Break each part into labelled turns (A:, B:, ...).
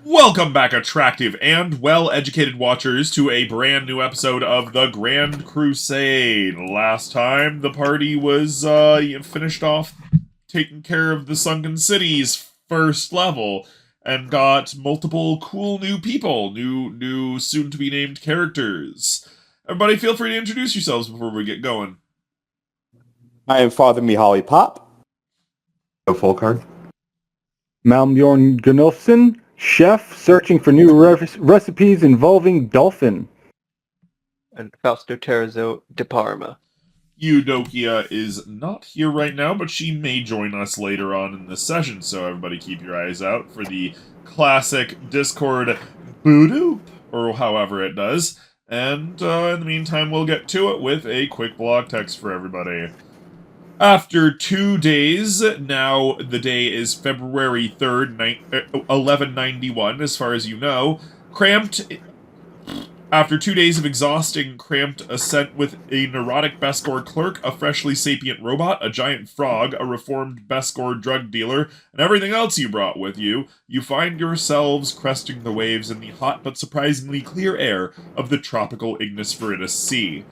A: Welcome back, attractive and well-educated watchers, to a brand new episode of the Grand Crusade. Last time, the party was finished off taking care of the Sunken City's first level, and got multiple cool new people, new soon-to-be-named characters. Everybody, feel free to introduce yourselves before we get going.
B: I am Father Mihaly Pop.
C: Folkard.
D: Malmbjorn Gunnulfsson, chef searching for new recipes involving dolphin.
E: And Fausto Terzo de Parma.
A: Eudokia is not here right now, but she may join us later on in the session, so everybody keep your eyes out for the classic Discord boodoop, or however it does. And in the meantime, we'll get to it with a quick blog text for everybody. After 2 days, now the day is February 3rd, 1191, as far as you know, After 2 days of exhausting, cramped ascent with a neurotic Besgor clerk, a freshly sapient robot, a giant frog, a reformed Besgor drug dealer, and everything else you brought with you, you find yourselves cresting the waves in the hot but surprisingly clear air of the tropical Ignis Viridis Sea.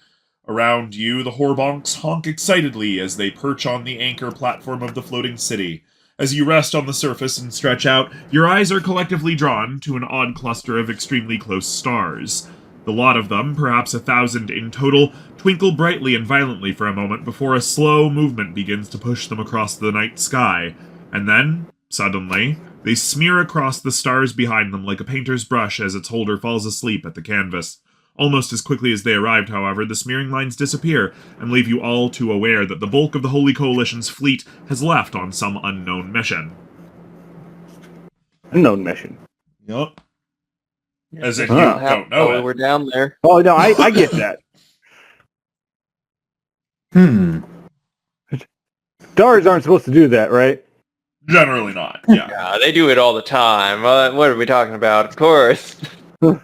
A: Around you, the Horbonks honk excitedly as they perch on the anchor platform of the floating city. As you rest on the surface and stretch out, your eyes are collectively drawn to an odd cluster of extremely close stars. The lot of them, perhaps 1,000 in total, twinkle brightly and violently for a moment before a slow movement begins to push them across the night sky. And then, suddenly, they smear across the stars behind them like a painter's brush as its holder falls asleep at the canvas. Almost as quickly as they arrived, however, the smearing lines disappear and leave you all too aware that the bulk of the Holy Coalition's fleet has left on some unknown mission.
D: Unknown mission?
A: Yup. As if you don't know it.
E: We're down there.
D: Oh, no, I get that. Stars aren't supposed to do that, right?
A: Generally not, yeah.
E: Yeah, they do it all the time. What are we talking about? Of course.
D: So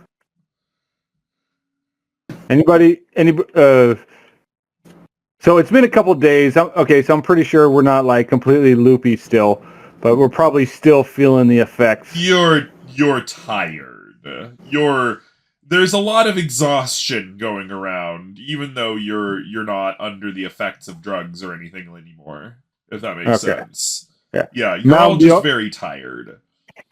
D: it's been a couple days. Okay, so I'm pretty sure we're not like completely loopy still, but we're probably still feeling the effects.
A: You're tired. There's a lot of exhaustion going around, even though you're not under the effects of drugs or anything anymore, if that makes sense. Yeah, you're all just very tired.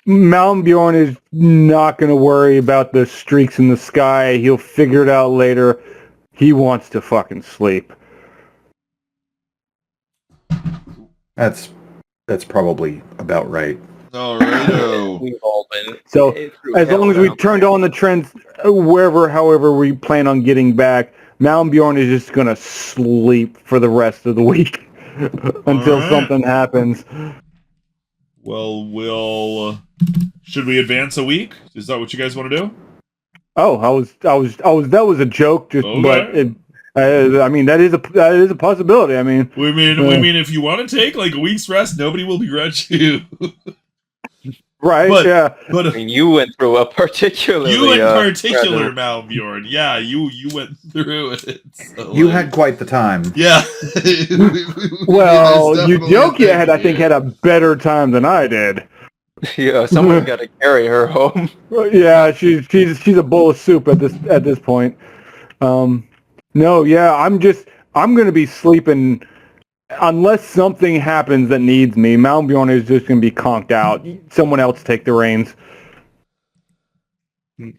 D: Malmbjorn is not going to worry about the streaks in the sky. He'll figure it out later. He wants to fucking sleep.
C: That's probably about right.
A: Alrighto.
E: We've all been.
D: So as long as we turned on the trends, however we plan on getting back, Malmbjorn is just going to sleep for the rest of the week until something happens.
A: Well, should we advance a week? Is that what you guys want to do?
D: Oh, that was a joke, just
A: okay.
D: But I mean that is a possibility. I mean,
A: we mean if you want to take like a week's rest, nobody will begrudge you.
D: Right? Yeah.
A: But
E: I mean, you went through a particularly.
A: You in particular, Malmbjorn. Yeah, you went through it. So,
C: you had quite the time.
A: Yeah.
D: Well, Eudokia had a better time than I did.
E: Yeah, someone got to carry her home.
D: Yeah, she's a bowl of soup at this point. No, yeah, I'm going to be sleeping unless something happens that needs me. Malmbjorn is just going to be conked out. Someone else take the reins.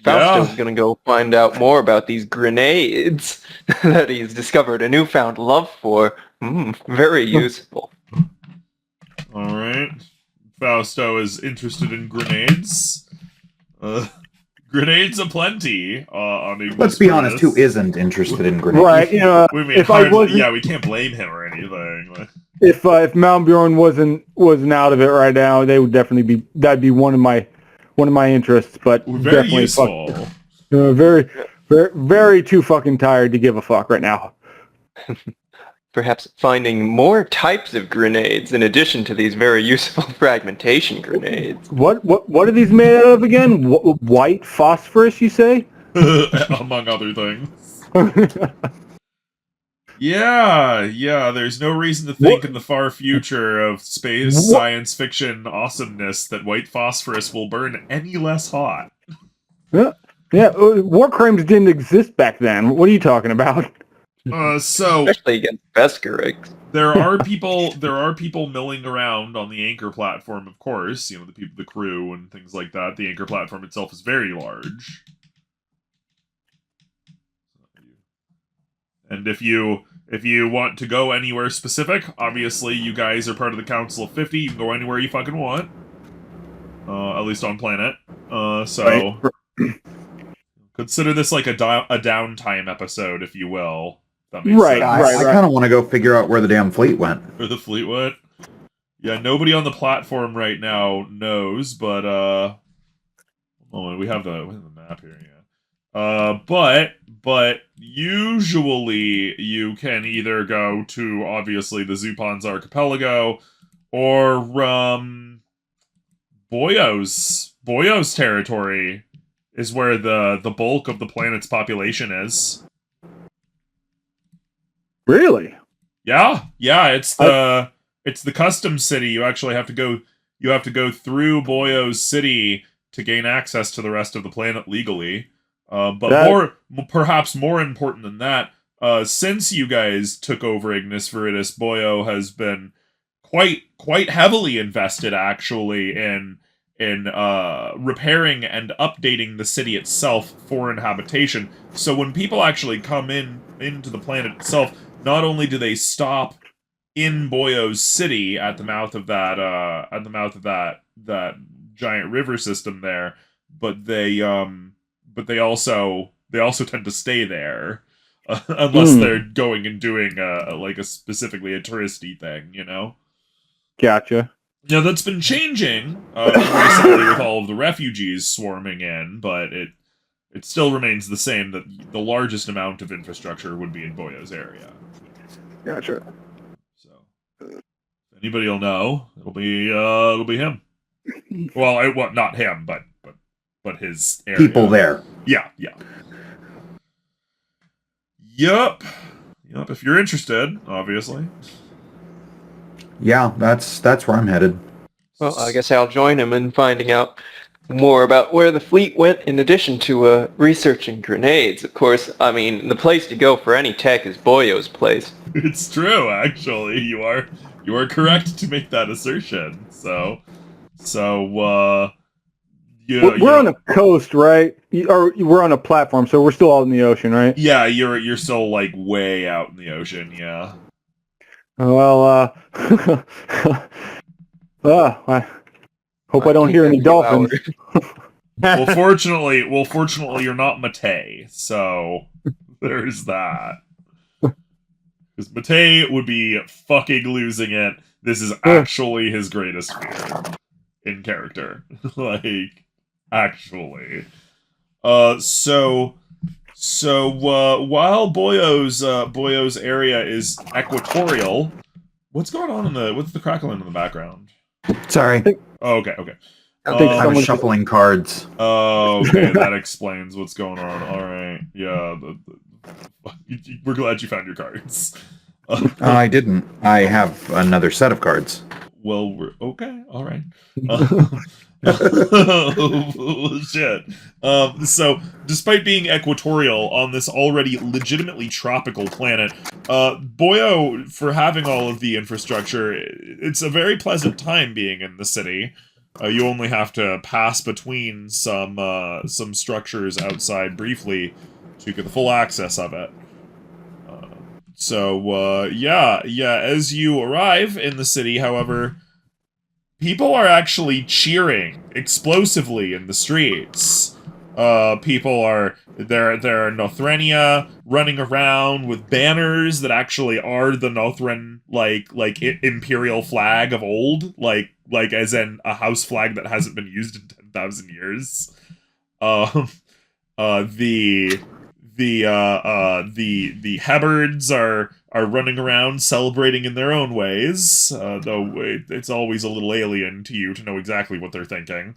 E: Fausto's going to go find out more about these grenades that he's discovered a newfound love for. Very useful.
A: All right. Fausto is interested in grenades. Grenades aplenty.
C: Let's be honest, who isn't interested in grenades?
D: Right,
A: we mean, we can't blame him or anything.
D: If Malmbjorn wasn't out of it right now, they would definitely that'd be one of my interests. But
A: very useful.
D: Very, very, very too fucking tired to give a fuck right now.
E: Perhaps finding more types of grenades in addition to these very useful fragmentation grenades.
D: What are these made out of again? White phosphorus, you say?
A: Among other things. Yeah, there's no reason to think in the far future of space science fiction awesomeness that white phosphorus will burn any less hot.
D: War crimes didn't exist back then. What are you talking about?
A: So
E: Especially against Besgorix.
A: there are people milling around on the anchor platform, of course, the crew and things like that. The anchor platform itself is very large. And if you want to go anywhere specific, obviously you guys are part of the Council of 50. You can go anywhere you fucking want. At least on planet. So consider this like a downtime episode, if you will. That makes sense.
C: I kind of want to go figure out where the damn fleet went.
A: Where the fleet went? Yeah, nobody on the platform right now knows, but we have the map here, yeah. But usually you can either go to obviously the Zupan's archipelago or Boyo's territory is where the bulk of the planet's population is.
D: Really?
A: Yeah, it's the customs city. You actually have to go through Boyo's city to gain access to the rest of the planet legally. Perhaps more important than that, since you guys took over Ignis Veritas, Boyo has been quite heavily invested actually in repairing and updating the city itself for inhabitation. So when people actually come into the planet itself, not only do they stop in Boyo's city at the mouth of that giant river system there, but they also tend to stay there unless they're going and doing specifically a touristy thing,
D: Gotcha.
A: Now that's been changing recently with all of the refugees swarming in, but it still remains the same that the largest amount of infrastructure would be in Boyo's area.
D: Gotcha.
A: So if anybody will know, it'll be him. Well, not him, but his area.
C: People there.
A: Yeah. Yup. If you're interested, obviously.
C: Yeah, that's where I'm headed.
E: Well, I guess I'll join him in finding out more about where the fleet went in addition to researching grenades. Of course, I mean, the place to go for any tech is Boyo's place.
A: It's true, actually. You are correct to make that assertion.
D: We're on a coast, right? Or we're on a platform, so we're still out in the ocean, right?
A: Yeah, you're still like way out in the ocean, yeah.
D: Well, I hope I don't hear any dolphins.
A: Well, fortunately, you're not Matei, so there's that. Because Matei would be fucking losing it. This is actually his greatest fear in character, actually. So while Boyo's area is equatorial, what's going on what's the crackling in the background?
C: Sorry.
A: Oh, okay.
C: I was shuffling cards.
A: Oh, okay, that explains what's going on. All right, yeah. We're glad you found your cards.
C: I didn't. I have another set of cards.
A: Well, we're okay. All right. Shit. So, despite being equatorial on this already legitimately tropical planet, Boyo, for having all of the infrastructure, it's a very pleasant time being in the city. You only have to pass between some structures outside briefly to get the full access of it. As you arrive in the city, however, people are actually cheering explosively in the streets. People are there are Nothrenia running around with banners that actually are the Nothran imperial flag of old, like as in a house flag that hasn't been used in 10,000 years. The Hebards are running around celebrating in their own ways, though it's always a little alien to you to know exactly what they're thinking.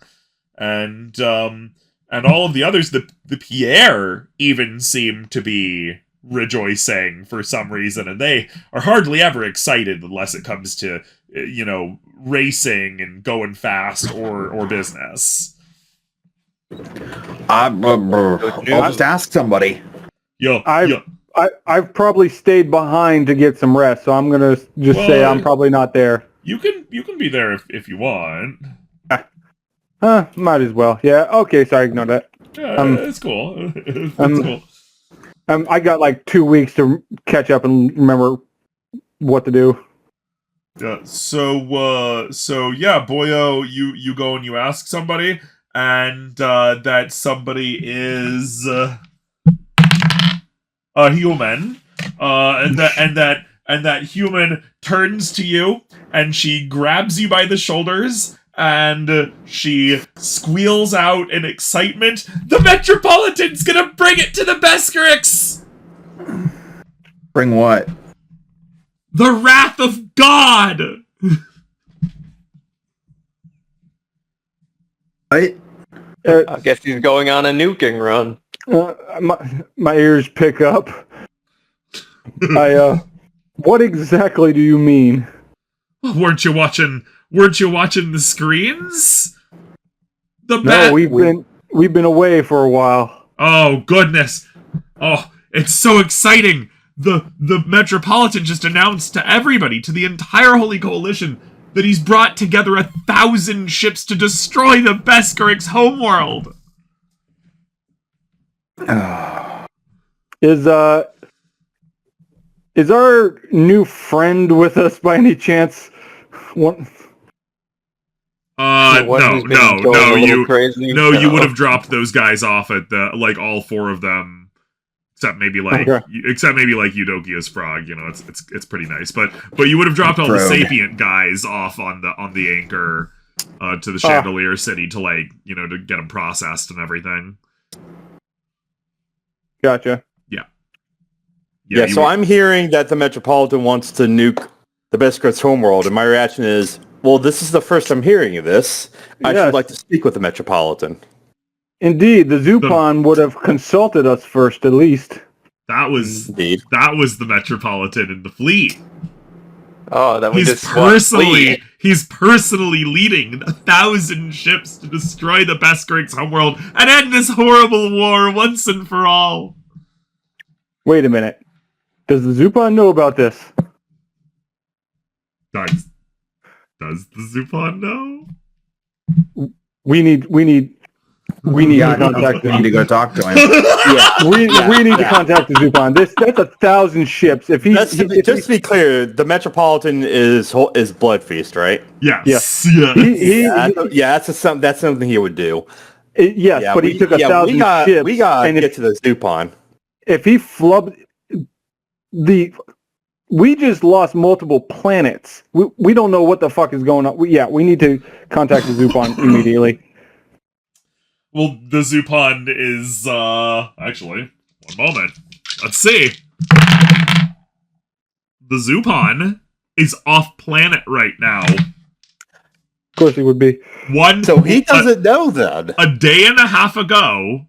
A: And all of the others, the Pierre even seem to be rejoicing for some reason, and they are hardly ever excited unless it comes to, racing and going fast or business.
C: I'll just ask somebody.
D: I've probably stayed behind to get some rest, so I'm gonna just say I'm probably not there.
A: You can be there if you want.
D: Might as well. Yeah. Okay. Sorry, ignore that.
A: Yeah, it's cool. It's cool.
D: I got like 2 weeks to catch up and remember what to do.
A: So yeah, Boyo, you go and you ask somebody, and that somebody is a human, and that human turns to you, and she grabs you by the shoulders, and she squeals out in excitement, "The Metropolitan's gonna bring it to the Besgorix!"
C: Bring what?
A: The wrath of God!
C: What?
E: I guess he's going on a nuking run.
D: My ears pick up. What exactly do you mean?
A: Weren't you watching the screens?
D: No, we've been away for a while.
A: Oh goodness. Oh, it's so exciting. The Metropolitan just announced to everybody, to the entire Holy Coalition, that he's brought together 1,000 ships to destroy the Besgorix Homeworld.
D: Is our new friend with us by any chance? What?
A: You
E: crazy?
A: You would have dropped those guys off at the all four of them, except maybe Eudokia's frog. It's pretty nice, but you would have dropped all the sapient guys off on the anchor to the Chandelier City to to get them processed and everything.
D: Gotcha.
B: Yeah, so I'm hearing that the Metropolitan wants to nuke the Besgorix Homeworld, and my reaction is, well, this is the first I'm hearing of this. I should like to speak with the Metropolitan.
D: Indeed, the Zupon would have consulted us first, at least.
A: That was the Metropolitan in the fleet.
E: Oh, that was
A: he's personally leading 1,000 ships to destroy the Besgorix Homeworld and end this horrible war once and for all.
D: Wait a minute. Does the Zupon know about this?
A: Does the Zupon know?
D: We need to contact him.
C: We need to go talk to him.
D: We need to contact the Zupon. That's 1,000 ships.
B: Just to be clear, the Metropolitan is Blood Feast, right?
A: Yes.
B: That's something he would do.
D: But he took 1,000 ships.
B: We got to get to the Zupon.
D: If he flubbed we just lost multiple planets. We don't know what the fuck is going on. We need to contact the Zupon immediately.
A: Well, the Zupon is, actually, one moment. Let's see. The Zupon is off planet right now.
D: Of course he would be.
B: So he doesn't know then.
A: A day and a half ago,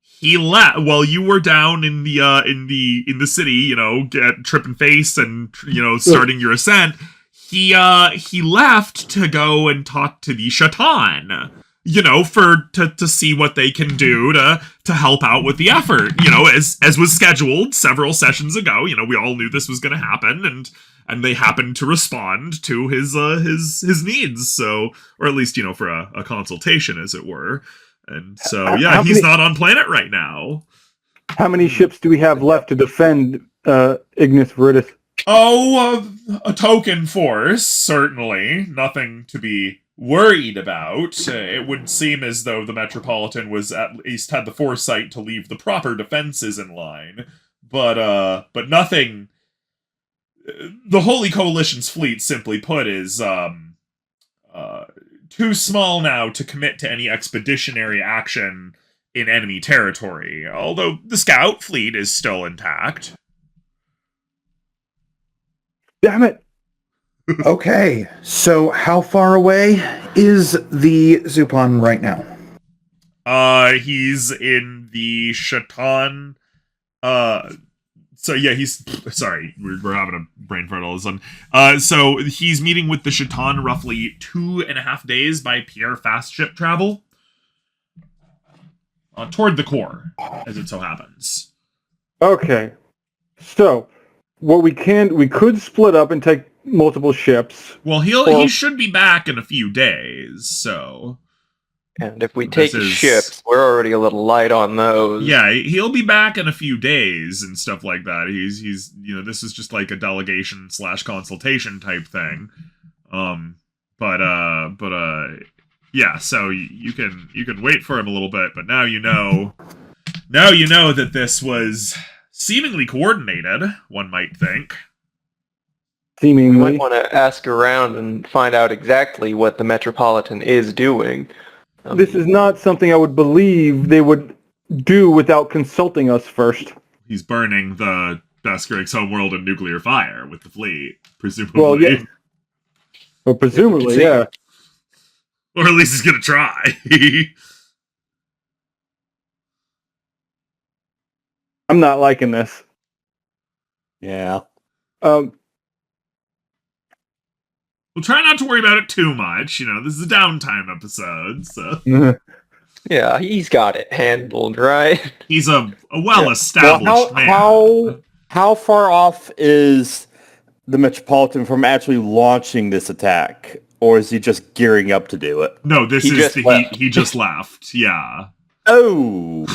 A: he left while you were down in the city, tripping face and starting your ascent. He left to go and talk to the Shaitan, to see what they can do to help out with the effort. As was scheduled several sessions ago. We all knew this was going to happen, and they happened to respond to his needs. So, or at least for a consultation, as it were. And so, he's not on planet right now.
D: How many ships do we have left to defend Ignis Veritas?
A: Oh, a token force, certainly. Nothing to be worried about. It would seem as though the Metropolitan was at least had the foresight to leave the proper defenses in line. But nothing... The Holy Coalition's fleet, simply put, is too small now to commit to any expeditionary action in enemy territory, although the scout fleet is still intact.
D: Damn it!
C: Okay, so how far away is the Zupon right now?
A: He's in the Shaitan, So yeah, he's sorry. We're having a brain fart all of a sudden. So he's meeting with the Shaitan roughly 2.5 days by Pierre fast ship travel toward the core, as it so happens.
D: Okay, so what we could split up and take multiple ships.
A: Well, he should be back in a few days. So.
E: And if we take ships, we're already a little light on those.
A: Yeah, he'll be back in a few days and stuff like that. He's this is just like a delegation / consultation type thing. Yeah, so you can wait for him a little bit, but now you know that this was seemingly coordinated, one might think.
D: Seemingly.
E: We might want to ask around and find out exactly what the Metropolitan is doing.
D: This is not something I would believe they would do without consulting us first.
A: He's burning the Besgorix Homeworld in nuclear fire with the fleet, presumably.
D: Well, yeah. Well, presumably, yeah.
A: Or at least he's gonna try.
D: I'm not liking this.
B: Yeah.
A: We'll try not to worry about it too much. This is a downtime episode, so.
E: Yeah, he's got it handled, right?
A: He's a well-established man.
B: How far off is the Metropolitan from actually launching this attack? Or is he just gearing up to do it?
A: No, he just left, yeah.
B: Oh!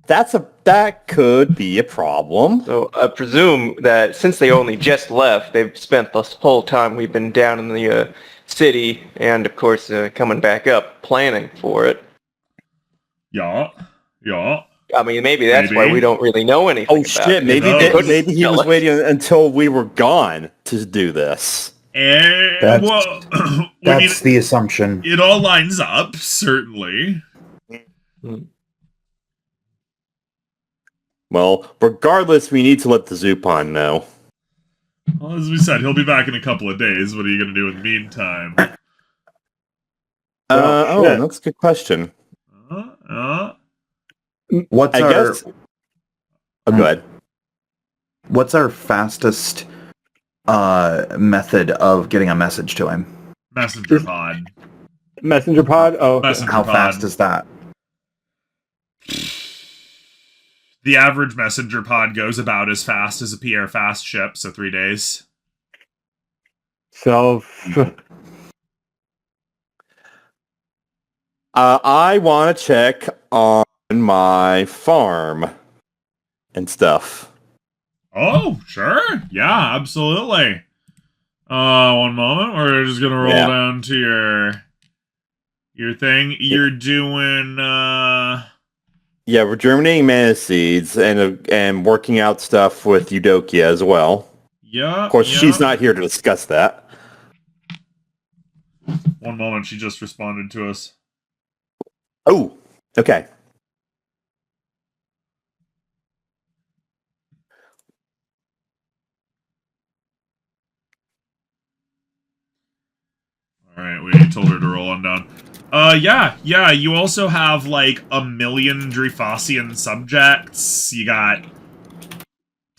B: That could be a problem.
E: So I presume that since they only just left, they've spent this whole time we've been down in the city, and of course coming back up, planning for it.
A: Yeah.
E: I mean, maybe that's why we don't really know anything.
B: Oh shit! Maybe he was waiting until we were gone to do this.
C: That's the assumption.
A: It all lines up, certainly.
B: Well, regardless, we need to let the Zupan know.
A: Well, as we said, he'll be back in a couple of days. What are you going to do in the meantime?
B: That's a good question.
C: Go
B: ahead.
C: What's our fastest method of getting a message to him?
A: Messenger pod.
D: Messenger pod? Oh, okay.
C: How fast is that?
A: The average messenger pod goes about as fast as a PR fast ship, so 3 days.
D: So,
B: I want to check on my farm and stuff.
A: Oh, sure. Yeah, absolutely. One moment. We're just going to roll down to your thing. You're doing...
B: Yeah, we're germinating mana seeds and working out stuff with Eudokia as well.
A: Yeah.
B: Of course, she's not here to discuss that.
A: One moment, she just responded to us.
B: Oh, okay.
A: All right, we told her to roll on down. Yeah, you also have, like, 1 million Dreyfosian subjects. You got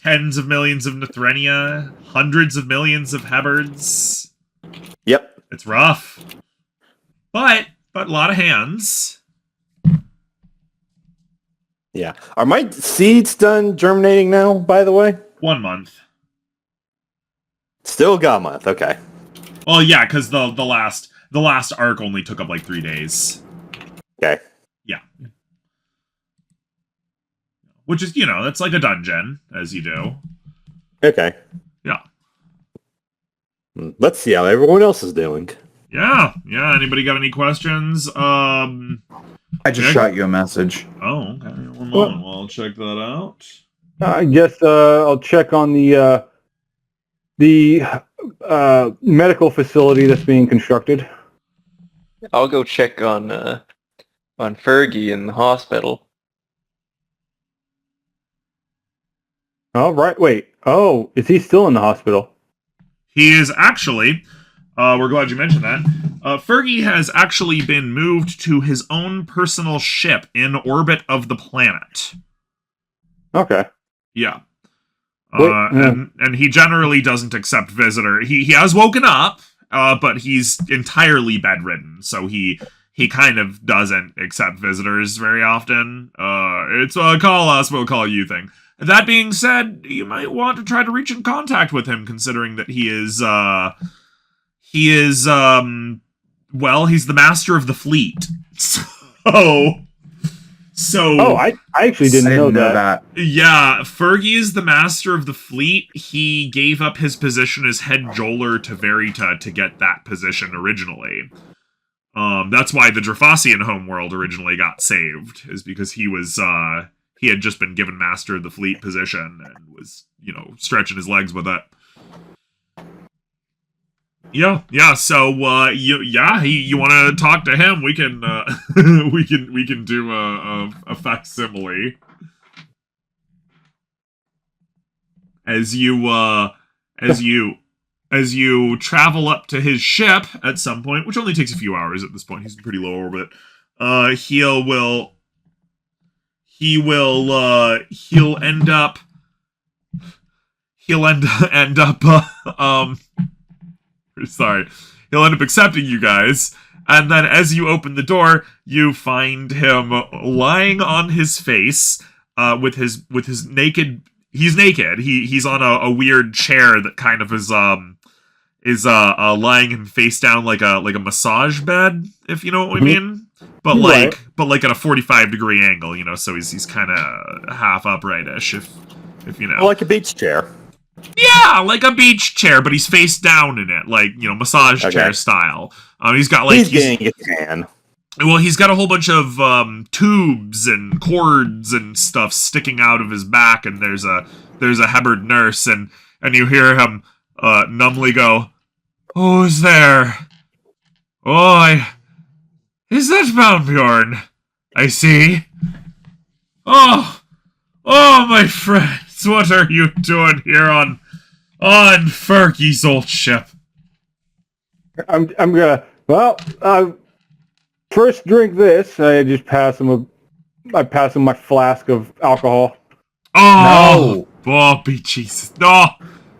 A: tens of millions of Nethrenia, hundreds of millions of Hebards.
B: Yep.
A: It's rough. But a lot of hands.
B: Yeah. Are my seeds done germinating now, by the way?
A: 1 month.
B: Still got a month, okay.
A: Well, yeah, because the last arc only took up like 3 days.
B: Okay.
A: Yeah. Which is, it's like a dungeon, as you do.
B: Okay.
A: Yeah.
B: Let's see how everyone else is doing.
A: Yeah. Anybody got any questions?
C: I just shot you a message.
A: Oh, okay. 1 moment. Well, I'll check that out.
D: I guess I'll check on the medical facility that's being constructed.
E: I'll go check on Fergie in the hospital.
D: All right. Wait. Oh, is he still in the hospital?
A: He is actually. We're glad you mentioned that. Fergie has actually been moved to his own personal ship in orbit of the planet.
D: Okay.
A: Yeah.
D: Wait,
A: and he generally doesn't accept visitor. He has woken up, but he's entirely bedridden, so he kind of doesn't accept visitors very often. It's a call us, we'll call you thing. That being said, you might want to try to reach in contact with him, considering that he's the master of the fleet. So
D: I actually didn't know that.
A: Yeah, Fergie is the master of the fleet. He gave up his position as head joler to Verita to get that position originally. That's why the Draphasian homeworld originally got saved, is because he had just been given master of the fleet position and was, stretching his legs with it. Yeah. So, you want to talk to him? We can, we can do a facsimile. As you travel up to his ship at some point, which only takes a few hours at this point, he's in pretty low orbit. He'll end up accepting you guys, and then as you open the door, you find him lying on his face, with his naked. He's naked. He's on a weird chair that kind of is lying him face down like a massage bed, if you know what I mean. But like at a 45-degree angle, so he's kind of half upright-ish, if you know.
B: Like a beach chair.
A: Yeah, like a beach chair, but he's face down in it, like, massage chair style. He's got
B: he's getting a tan.
A: Well, he's got a whole bunch of tubes and cords and stuff sticking out of his back, and there's a Hebbard nurse, and you hear him numbly go, "Who's there? Oh, is that Malmbjorn? I see. Oh, my friends, what are you doing here on Fergie's old ship?"
D: I'm gonna. Well, first drink this. I just pass him my flask of alcohol.
A: Oh, no. Bobby Jesus. No,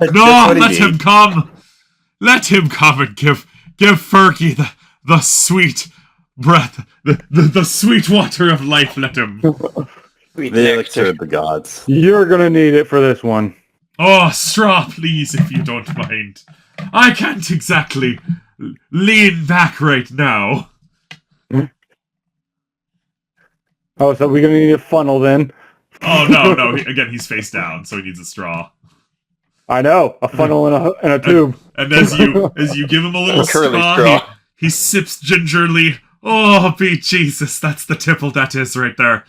A: let him come. Let him come and give Fergie the sweet breath, the sweet water of life. Let him.
B: The elixir of the gods.
D: You're gonna need it for this one.
A: Oh, straw, please, if you don't mind. I can't exactly lean back right now.
D: Oh, so we're gonna need a funnel then?
A: Oh no! Again, he's face down, so he needs a straw.
D: I know, a funnel and a tube.
A: And as you give him a little straw, he sips gingerly. Oh, be Jesus, that's the tipple that is right there.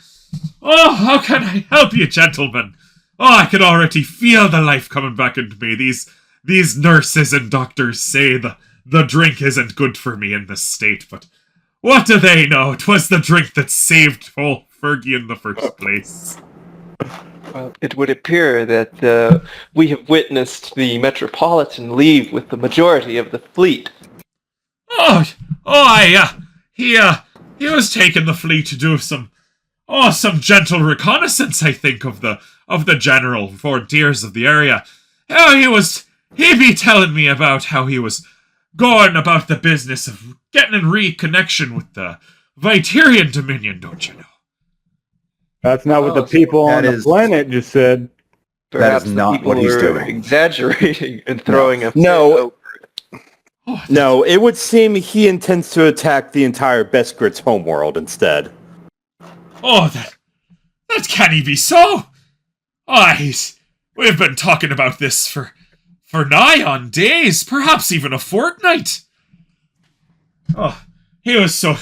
A: Oh, how can I help you, gentlemen? Oh, I can already feel the life coming back into me. These nurses and doctors say the drink isn't good for me in this state, but what do they know? 'Twas the drink that saved old Fergie in the first place.
E: Well, it would appear that we have witnessed the Metropolitan leave with the majority of the fleet.
A: He was taking the fleet to do some gentle reconnaissance, I think, of the general frontiers of the area. He'd be telling me about how he was going about the business of getting in reconnection with the Vitirian Dominion, don't you know?
D: That's not what the people on the planet just said.
E: Perhaps
C: that is not what he's doing.
E: Exaggerating and throwing a
B: no. No, it would seem he intends to attack the entire Besgorix Homeworld instead.
A: Oh, that can't he be so? We've been talking about this for nigh on days, perhaps even a fortnight. Oh, he was so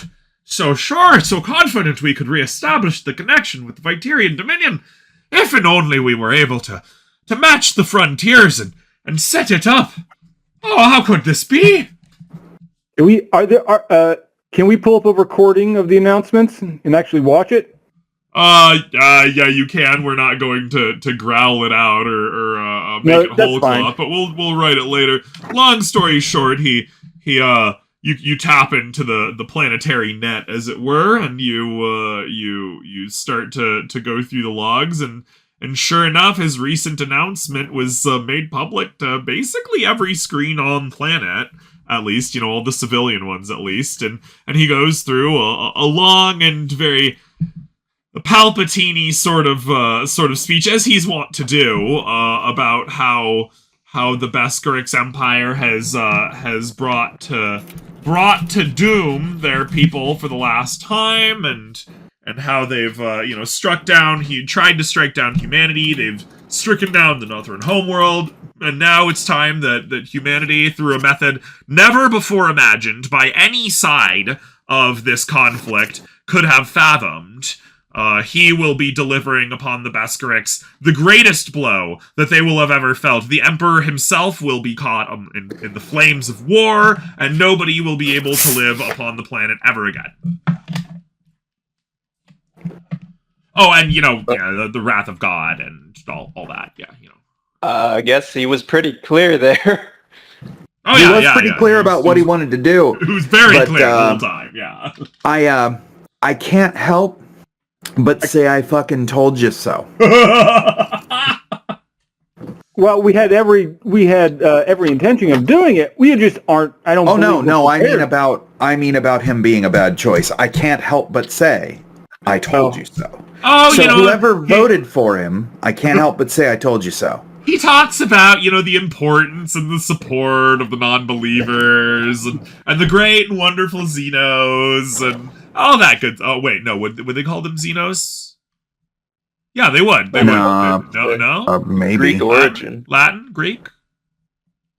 A: sure, so confident we could re-establish the connection with the Vitirian Dominion, if and only we were able to match the frontiers and set it up. Oh, how could this be?
D: Can we pull up a recording of the announcements and actually watch it?
A: Yeah, you can. We're not going to growl it out or make it whole cloth, but we'll write it later. Long story short, you tap into the planetary net, as it were, and you start to go through the logs, and sure enough, his recent announcement was made public to basically every screen on planet, at least, you know, all the civilian ones at least, and he goes through a long and very Palpatine-y sort of speech, as he's wont to do, about how the Besgorix Empire has brought to doom their people for the last time, and how they've tried to strike down humanity. They've stricken down the Northern Homeworld, and now it's time that humanity, through a method never before imagined by any side of this conflict, could have fathomed. He will be delivering upon the Besgorix the greatest blow that they will have ever felt. The Emperor himself will be caught in the flames of war, and nobody will be able to live upon the planet ever again. Oh, and, you know, the wrath of God and all that, yeah, you know.
E: I guess he was pretty clear there.
A: Oh,
C: he was pretty clear about what he wanted to do.
A: It was very clear the whole time, yeah.
C: I can't help but say I fucking told you so.
D: Well, we had every intention of doing it. We just aren't. I don't.
C: Oh no! I mean about him being a bad choice. I can't help but say I told you so.
A: Oh,
C: so
A: you know,
C: whoever voted for him, I can't help but say I told you so.
A: He talks about, you know, the importance and the support of the non-believers and the great and wonderful Xenos and all that good. Oh wait, no, would they call them Xenos? Yeah, they would. They would. No.
C: Maybe
E: Greek origin.
A: Latin, Greek.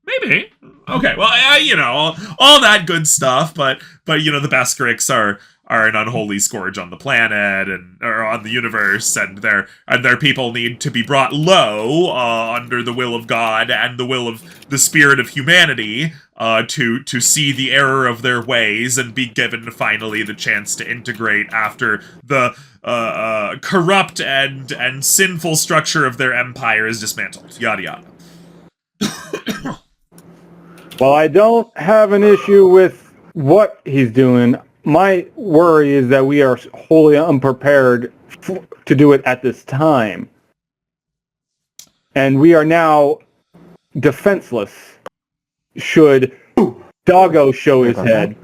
A: Maybe. Okay. Well, you know, all that good stuff, but you know, the Besgorix are an unholy scourge on the planet or on the universe, and their people need to be brought low under the will of God and the will of the spirit of humanity to see the error of their ways and be given finally the chance to integrate after the corrupt and sinful structure of their empire is dismantled. Yada yada.
D: Well, I don't have an issue with what he's doing. My worry is that we are wholly unprepared to do it at this time. And we are now defenseless should Doggo show his head.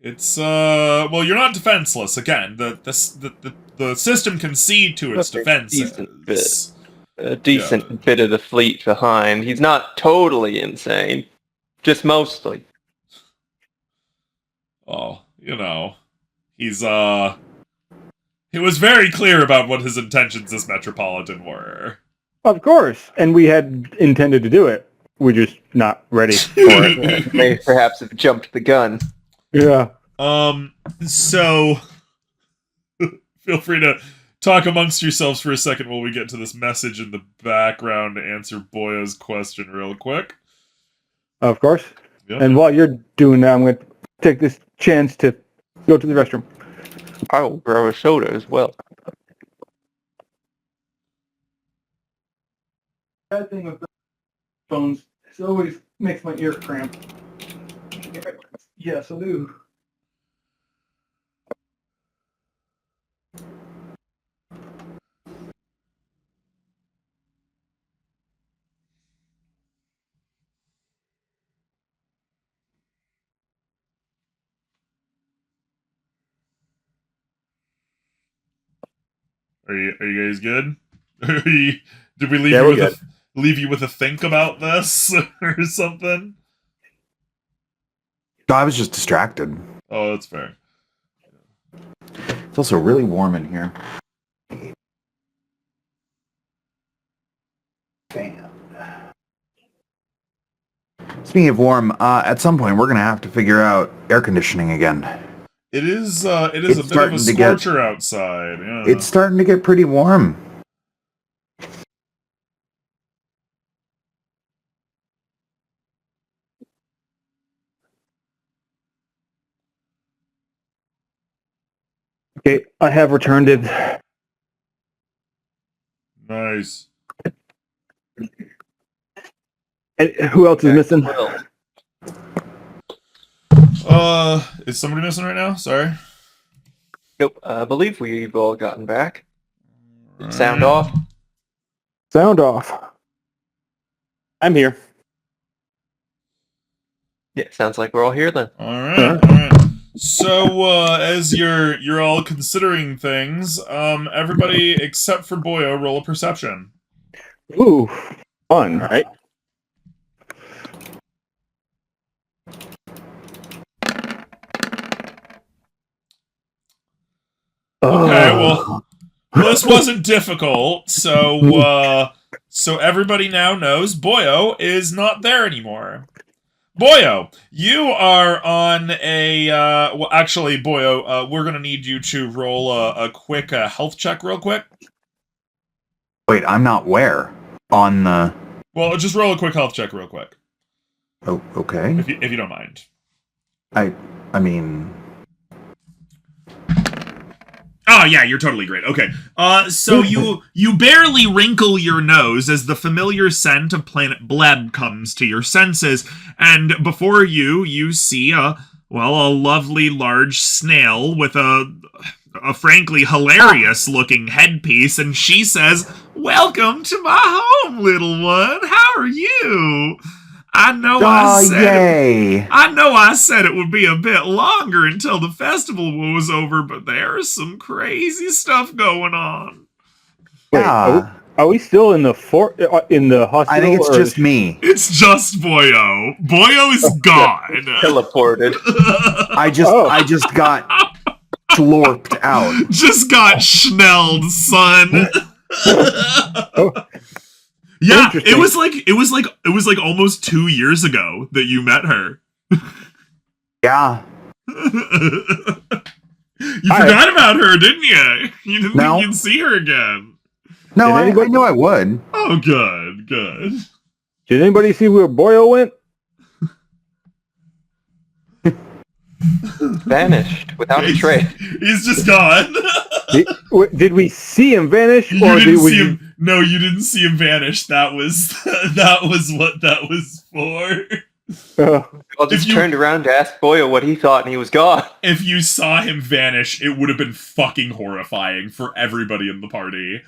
A: It's, well, you're not defenseless. Again, the system can cede to its defenses.
E: A decent bit of the fleet behind. He's not totally insane. Just mostly.
A: Oh, you know, he was very clear about what his intentions as Metropolitan were.
D: Of course, and we had intended to do it. We're just not ready for it.
E: May perhaps have jumped the gun.
D: Yeah.
A: So, feel free to talk amongst yourselves for a second while we get to this message in the background to answer Boya's question real quick.
D: Of course.
A: Yep.
D: And while you're doing that, I'm going to take this chance to go to the restroom.
E: I will grab a soda as well.
D: Bad thing with the phones, it always makes my ear cramp. Yes, I do.
A: Are you guys good? Did we leave you with a think about this or something?
C: No, I was just distracted.
A: Oh, that's fair.
C: It's also really warm in here. Damn. Speaking of warm, at some point we're gonna have to figure out air conditioning again.
A: It is a bit of a scorcher outside. Yeah.
C: It's starting to get pretty warm.
D: Okay, I have returned it.
A: Nice.
D: And who else is missing?
A: Is somebody missing right now? Sorry.
E: Nope, I believe we've all gotten back. Sound off.
D: Sound off.
B: I'm here.
E: Yeah, sounds like we're all here then.
A: All right. So, as you're all considering things, everybody except for Boyo, roll a perception.
D: Ooh, fun.
B: All right.
A: Okay, well, this wasn't difficult, so everybody now knows Boyo is not there anymore. Boyo, you are on a, well, actually, Boyo, we're gonna need you to roll a quick health check real quick.
C: Wait, I'm not where? On the...
A: Well, just roll a quick health check real quick.
C: Oh, okay.
A: If you don't mind.
C: I mean...
A: Oh yeah, you're totally great. Okay. So you barely wrinkle your nose as the familiar scent of planet Bleb comes to your senses, and before you see a lovely large snail with a frankly hilarious looking headpiece, and she says, "Welcome to my home, little one. How are you? I know I said it would be a bit longer until the festival was over, but there's some crazy stuff going on."
D: Wait, are we still in the hospital?
C: I think it's just me.
A: It's just Boyo. Boyo is gone.
E: Teleported.
C: I just got slorped out.
A: Just got schnelled, son. Yeah, it was like almost 2 years ago that you met her.
C: Yeah.
A: You forgot about her, didn't you? You didn't think you'd see her again.
C: No, I knew I would.
A: Oh, good.
D: Did anybody see where Boyo went?
E: Vanished without a trace.
A: He's just gone.
D: Did we see him vanish?
A: You didn't see him. No, you didn't see him vanish. That was what that was for.
E: I just turned around to ask Boyo what he thought, and he was gone.
A: If you saw him vanish, it would have been fucking horrifying for everybody in the party.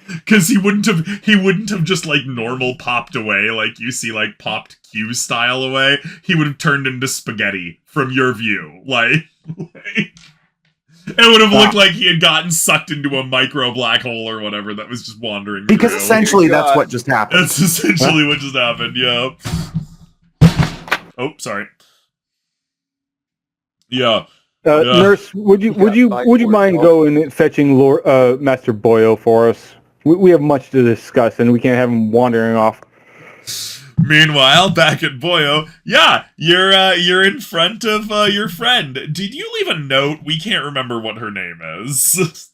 A: Because he wouldn't have just like normal popped away, like you see like popped Q style away. He would have turned into spaghetti from your view. Like it would have looked like he had gotten sucked into a micro black hole or whatever that was just wandering
C: because
A: through.
C: Essentially that's what just happened.
A: That's essentially what just happened, yeah. Oh, sorry. Yeah.
D: Nurse, would you mind going and fetching Master Boyo for us? We have much to discuss, and we can't have him wandering off.
A: Meanwhile, back at Boyo, yeah, you're in front of your friend. Did you leave a note? We can't remember what her name is.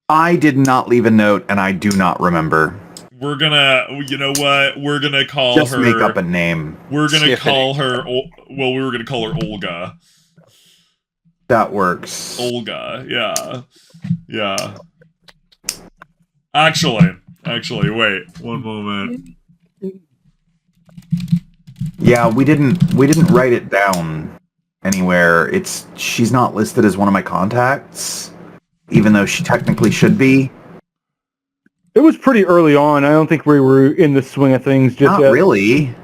C: I did not leave a note, and I do not remember.
A: We're gonna, you know what? We're gonna call her.
C: Just make up a name.
A: We're gonna call her. Well, we were gonna call her Olga.
C: That works.
A: Olga, yeah. Actually, wait, one moment.
C: Yeah, we didn't write it down anywhere. She's not listed as one of my contacts, even though she technically should be.
D: It was pretty early on. I don't think we were in the swing of things just
C: not
D: yet.
C: Really.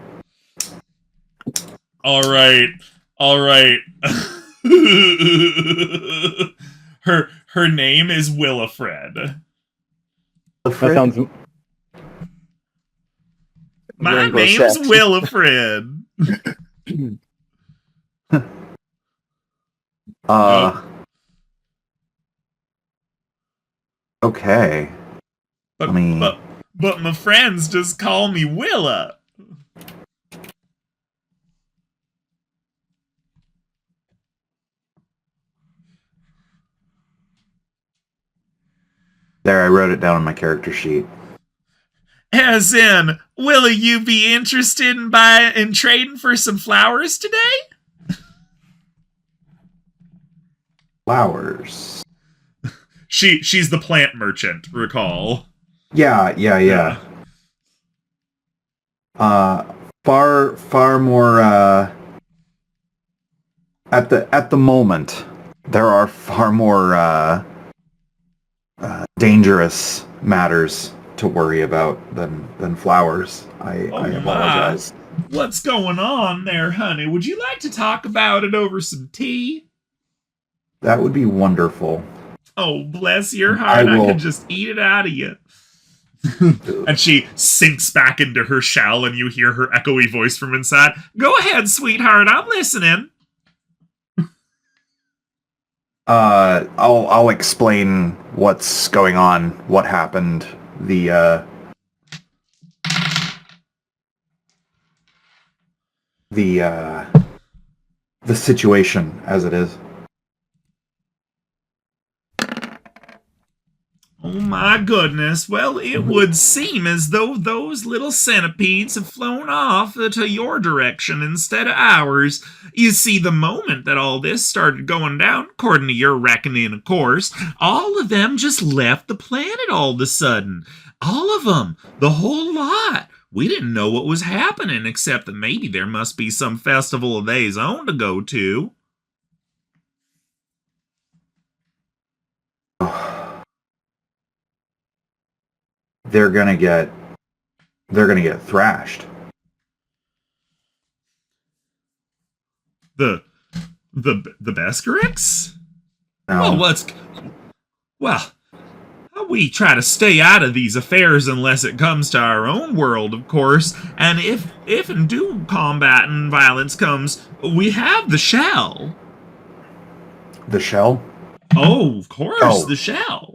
A: All right. Her name is Willifred.
D: That sounds.
A: My name's Willifred.
C: Okay.
A: But my friends just call me Willa.
C: There, I wrote it down on my character sheet.
A: As in, will you be interested in trading for some flowers today?
C: Flowers.
A: She's the plant merchant, recall.
C: Yeah. Far more at the moment there are far more dangerous matters to worry about than flowers. I apologize.
A: What's going on there, honey? Would you like to talk about it over some tea?
C: That would be wonderful.
A: Oh, bless your heart. I could just eat it out of you. And she sinks back into her shell, and you hear her echoey voice from inside. Go ahead, sweetheart. I'm listening.
C: I'll explain what's going on, what happened, the situation as it is.
A: Oh my goodness. Well, it would seem as though those little centipedes have flown off to your direction instead of ours. You see, the moment that all this started going down, according to your reckoning, of course, all of them just left the planet all of a sudden. All of them. The whole lot. We didn't know what was happening, except that maybe there must be some festival of their own to go to.
C: They're gonna get thrashed.
A: The Besgorix?
C: No.
A: Well, we try to stay out of these affairs unless it comes to our own world, of course. And if and do combat and violence comes, we have the shell.
C: The shell?
A: Oh, of course, the shell.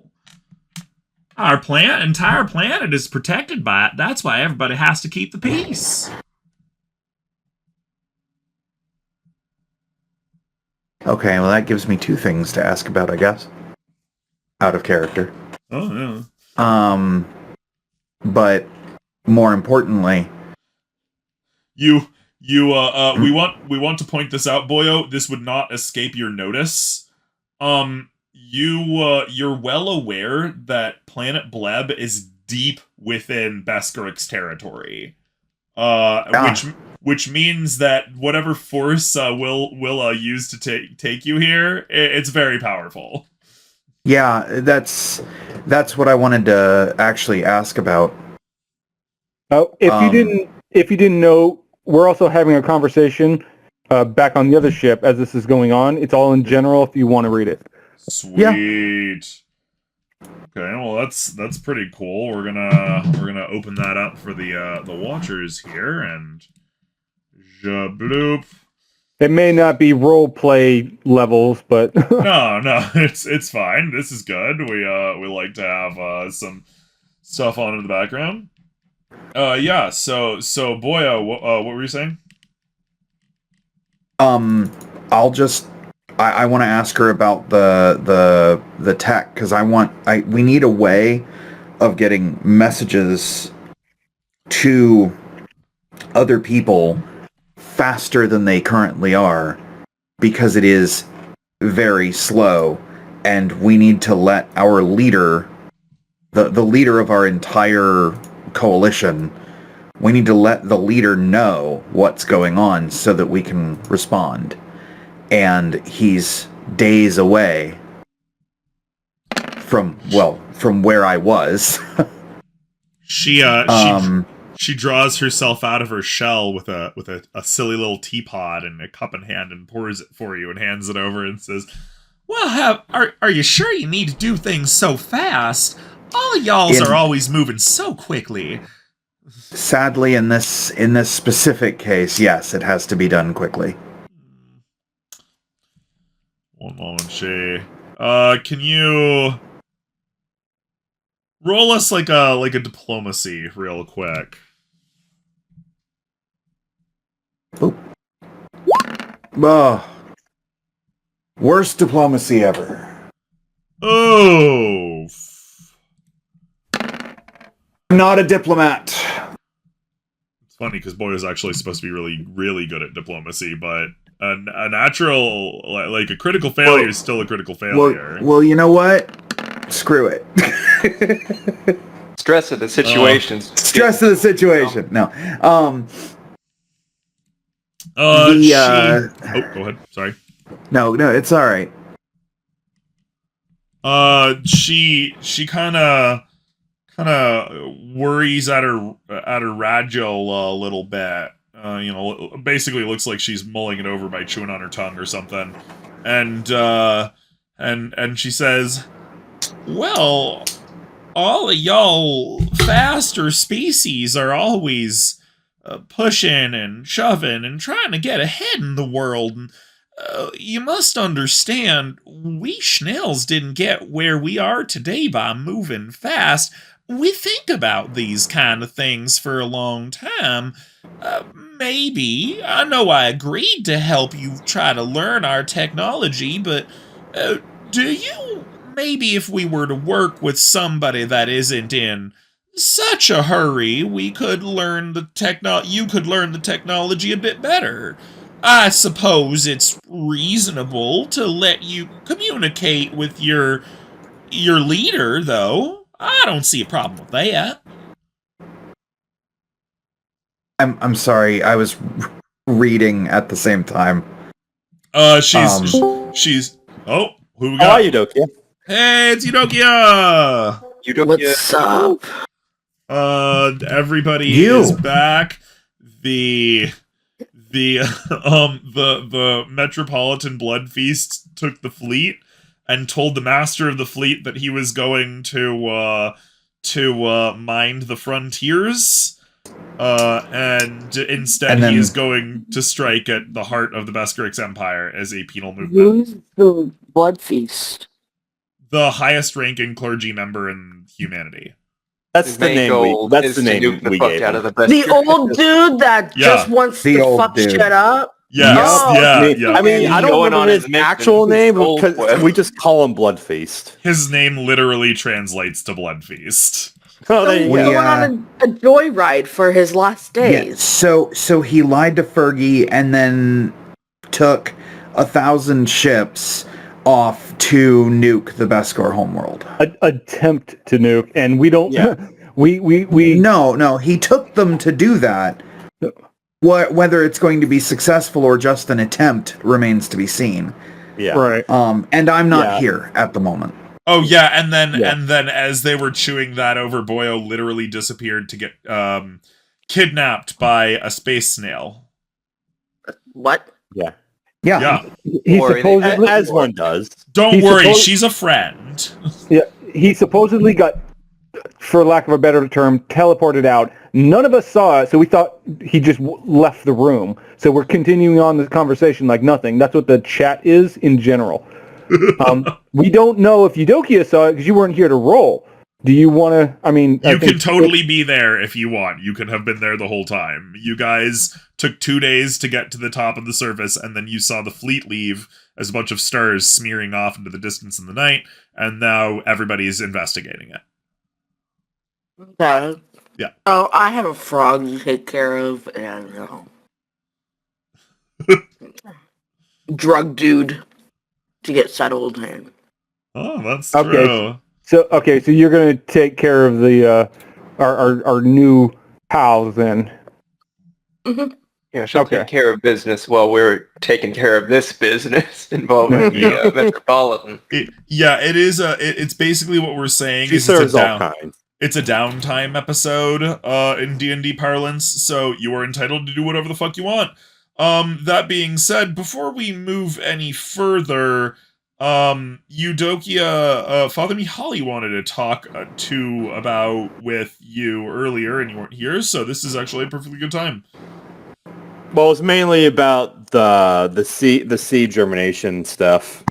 A: Our entire planet is protected by it. That's why everybody has to keep the peace.
C: Okay, well that gives me two things to ask about, I guess. Out of character.
A: Oh, yeah.
C: But more importantly,
A: we want to point this out, Boyo. This would not escape your notice. You're well aware that Planet Bleb is deep within Besgorix territory. Which means that whatever force will use to take you here, it's very powerful.
C: Yeah, that's what I wanted to actually ask about.
D: Oh, if you didn't know, we're also having a conversation back on the other ship as this is going on. It's all in general if you want to read it.
A: Sweet.
C: Yeah.
A: Okay, well that's pretty cool. We're gonna open that up for the watchers here, and jabloop.
D: It may not be role play levels, but
A: no, it's fine. This is good. We like to have some stuff on in the background. Yeah. So Boya, what were you saying?
C: I want to ask her about the tech, because we need a way of getting messages to other people faster than they currently are, because it is very slow, and we need to let our leader, the leader of our entire coalition, we need to let the leader know what's going on so that we can respond. And he's days away from where I was.
A: She draws herself out of her shell with a silly little teapot and a cup in hand and pours it for you and hands it over and says, "Well, are you sure you need to do things so fast? All of y'alls are always moving so quickly."
C: Sadly, in this specific case, yes, it has to be done quickly.
A: One moment, Shay. Can you roll us like a diplomacy real quick?
C: Boop. Worst diplomacy ever.
A: Oh.
C: I'm not a diplomat.
A: It's funny because Boy is actually supposed to be really, really good at diplomacy, but a natural, like a critical failure is still a critical failure.
C: Well, you know what? Screw it.
E: Stress of the situation.
C: Stress of the situation. No.
A: Oh, go ahead. Sorry.
C: No, it's all right.
A: She kind of worries at her Radjo a little bit. Basically looks like she's mulling it over by chewing on her tongue or something. And she says, "Well, all of y'all faster species are always pushing and shoving and trying to get ahead in the world. And you must understand, we Schnells didn't get where we are today by moving fast. We think about these kind of things for a long time. Maybe, I know I agreed to help you try to learn our technology, but do you, maybe if we were to work with somebody that isn't in such a hurry, we could learn you could learn the technology a bit better. I suppose it's reasonable to let you communicate with your leader, though. I don't see a problem with that."
C: I'm sorry, I was reading at the same time.
A: She's oh, who we got?
B: How are you, Eudokia?
A: Hey, it's Eudokia!
F: What's up?
A: Everybody is back. The Metropolitan Blood Feast took the fleet and told the master of the fleet that he was going to mind the frontiers. And instead he is going to strike at the heart of the Besgorix Empire as a penal movement.
F: Who's the Blood Feast?
A: The highest ranking clergy member in humanity.
B: That's the name we gave him.
F: The old dude that just wants to fuck shit up?
A: Yes,
B: yeah. I mean, I don't remember his actual name because we just call him Blood Feast.
A: His name literally translates to Blood Feast.
F: Oh, there you go. Going on a joyride for his last days.
C: Yeah, so he lied to Fergie and then took 1,000 ships off to nuke the Besgorix Homeworld.
D: Attempt to nuke, and we don't. Yeah. we.
C: No. He took them to do that. Whether it's going to be successful or just an attempt remains to be seen.
D: Yeah. Right.
C: And I'm not here at the moment.
A: Oh yeah, and then as they were chewing that over, Boyo literally disappeared to get kidnapped by a space snail.
F: What?
C: Yeah.
D: He supposedly,
B: as one does.
A: Don't worry, she's a friend.
D: Yeah, he supposedly got, for lack of a better term, teleported out. None of us saw it, so we thought he just left the room. So we're continuing on this conversation like nothing. That's what the chat is in general. We don't know if Eudokia saw it because you weren't here to roll. Do you want to? I mean,
A: you can totally be there if you want. You could have been there the whole time. You guys took 2 days to get to the top of the surface, and then you saw the fleet leave as a bunch of stars smearing off into the distance in the night, and now everybody's investigating it.
F: Okay.
A: Yeah.
F: Oh, I have a frog to take care of, and drug dude to get settled in.
A: Oh, that's true.
D: So you're gonna take care of the our new pals then.
F: Mm-hmm.
E: Yeah, she'll take care of business while we're taking care of this business involving the Metropolitan.
A: It's basically what we're saying. It's a downtime episode in D&D parlance, so you are entitled to do whatever the fuck you want. That being said, before we move any further, Eudokia, Father Mihaly wanted to talk with you earlier, and you weren't here, so this is actually a perfectly good time.
B: Well, it's mainly about the seed germination stuff.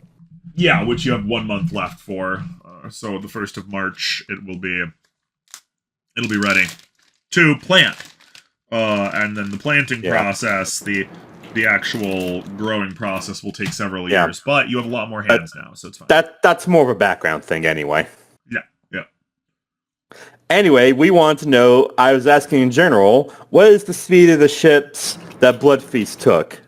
A: Yeah, which you have 1 month left for. So the 1st of March, it'll be ready to plant. And then the planting process, the actual growing process will take several years, but you have a lot more hands now, so it's fine.
B: That's more of a background thing anyway.
A: Yeah.
B: Anyway, we want to know, I was asking in general, what is the speed of the ships that Blood Feast took?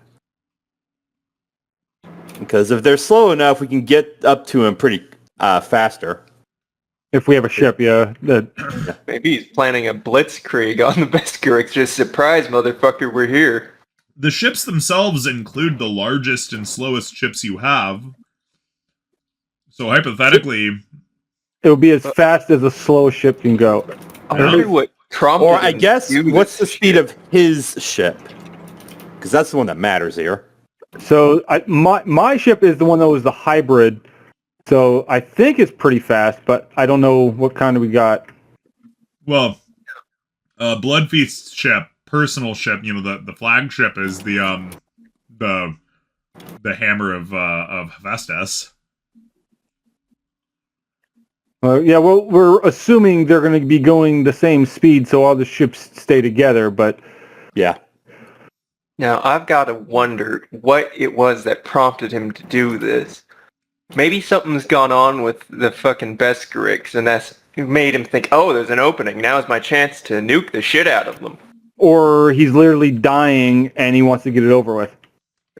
B: Because if they're slow enough, we can get up to them pretty faster.
D: If we have a ship, yeah.
E: Maybe he's planning a blitzkrieg on the Besgorix. Just surprise, motherfucker, we're here.
A: The ships themselves include the largest and slowest ships you have. So hypothetically,
D: it would be as fast as a slow ship can go.
E: I wonder what prompted
B: Or I
E: him to
B: guess,
E: do
B: what's the
E: this
B: speed
E: shit.
B: of his ship? Because that's the one that matters here.
D: So my ship is the one that was the hybrid. So I think it's pretty fast, but I don't know what kind we got.
A: well, Bloodfeast's ship, personal ship, the flagship is the hammer of Hephaestus.
D: Yeah, well, we're assuming they're going to be going the same speed, so all the ships stay together, but...
B: Yeah.
E: Now, I've got to wonder what it was that prompted him to do this. Maybe something's gone on with the fucking Besgorix, and that's made him think, oh, there's an opening. Now's my chance to nuke the shit out of them.
D: Or he's literally dying, and he wants to get it over with.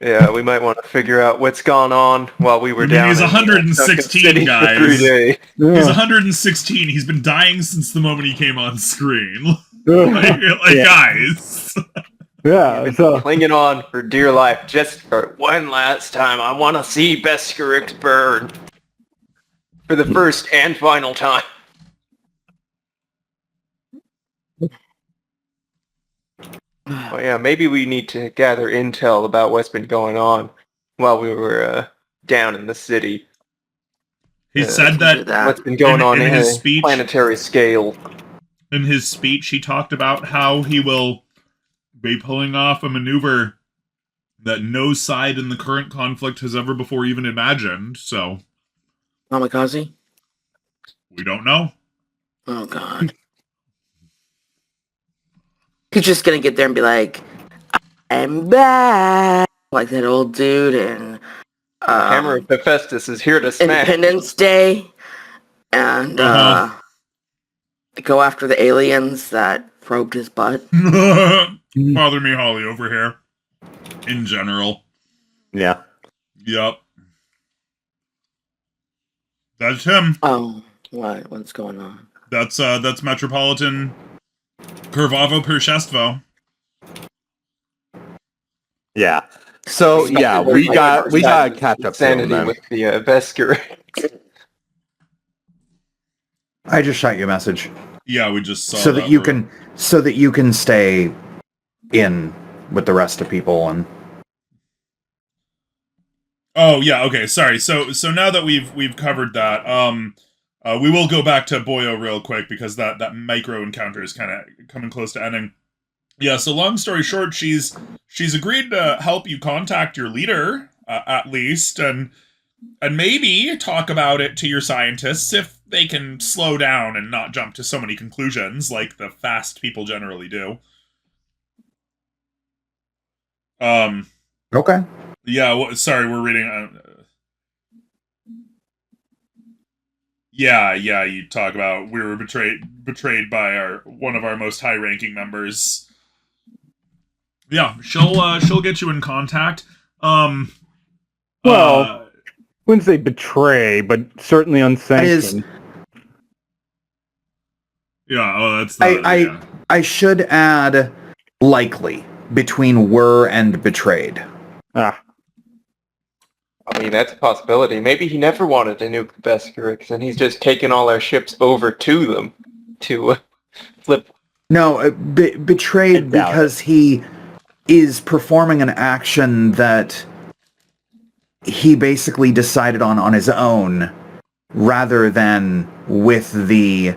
E: Yeah, we might want to figure out what's gone on while we were down
A: He's
E: in
A: 116,
E: Sunken City
A: guys.
E: for 3 days.
A: He's 116. He's been dying since the moment he came on screen.
D: Yeah.
A: Guys.
D: Yeah, so...
E: Clinging on for dear life just for one last time. I want to see Besgorix burn. For the first and final time. Well, yeah, maybe we need to gather intel about what's been going on while we were down in the city.
A: He said that
E: What's been going on in
A: his
E: a
A: speech,
E: planetary scale.
A: in his speech, he talked about how he will be pulling off a maneuver that no side in the current conflict has ever before even imagined. So,
F: Kamikaze?
A: we don't know.
F: Oh, God. He's just gonna get there and be like, I'm back! Like that old dude in
E: Hammer of Hephaestus is here to smash.
F: Independence Day. And go after the aliens that probed his butt.
A: Father me Holly over here. In general.
B: Yeah.
A: Yep. That's him.
F: Oh, what? What's going on?
A: That's Metropolitan Kurvavo Pirshestvo.
B: Yeah. So yeah, we got to catch up to him,
E: Sanity
B: then.
E: with the Besgorix.
C: I just shot you a message
A: Yeah, we just saw
C: so that you can stay in with the rest of people and.
A: Oh yeah, okay, sorry. So now that we've covered that, we will go back to Boyo real quick because that micro encounter is kind of coming close to ending. Yeah, so long story short, she's agreed to help you contact your leader, at least, and maybe talk about it to your scientists if they can slow down and not jump to so many conclusions like the fast people generally do.
C: Okay.
A: Yeah, sorry, we're reading... Yeah, you talk about we were betrayed by one of our most high-ranking members. Yeah, she'll get you in contact.
D: Well, wouldn't say betray, but certainly unsanctioned.
A: Yeah, that's
C: I should add likely between were and betrayed.
D: Ah.
E: I mean, that's a possibility. Maybe he never wanted to nuke the Besgorix, and he's just taken all our ships over to them to flip.
C: No, betrayed because he is performing an action that he basically decided on his own, rather than with the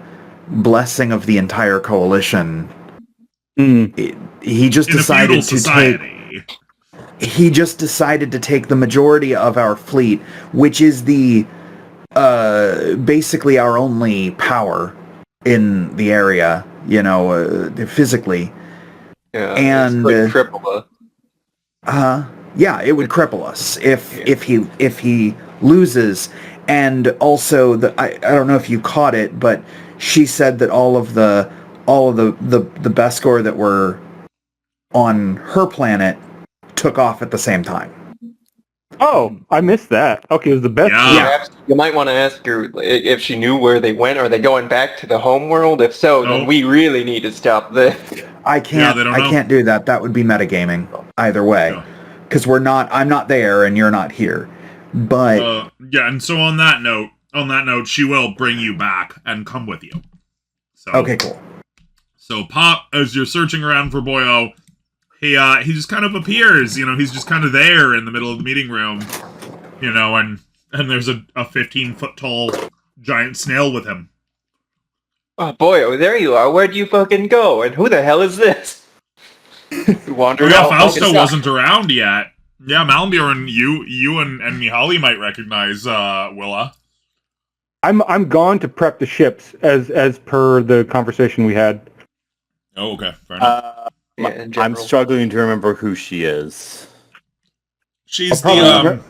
C: blessing of the entire coalition. He just decided to take. He just decided to take the majority of our fleet, which is the basically our only power in the area, physically.
E: Yeah,
C: and
E: cripple us.
C: Yeah, it would cripple us if he loses. And also, I don't know if you caught it, but she said that all of the Besgor that were on her planet took off at the same time.
D: Oh, I missed that. Okay, it was the best.
E: Yeah. You might want to ask her if she knew where they went. Are they going back to the homeworld? If so, then we really need to stop this.
C: I can't do that. That would be metagaming either way. Because I'm not there and you're not here. But
A: yeah, and so on that note, she will bring you back and come with you. So
C: okay, cool.
A: So Pop, as you're searching around for Boyo, he just kind of appears. He's just kind of there in the middle of the meeting room. And there's a 15-foot tall giant snail with him.
E: Oh, Boyo, there you are. Where'd you fucking go? And who the hell is this? You wandered out.
A: Fausto wasn't around yet. Yeah, Malmbjorn, you and Mihaly might recognize Willa.
D: I'm gone to prep the ships as per the conversation we had.
A: Oh, okay. Fair enough.
B: I'm struggling to remember who she is.
A: She's the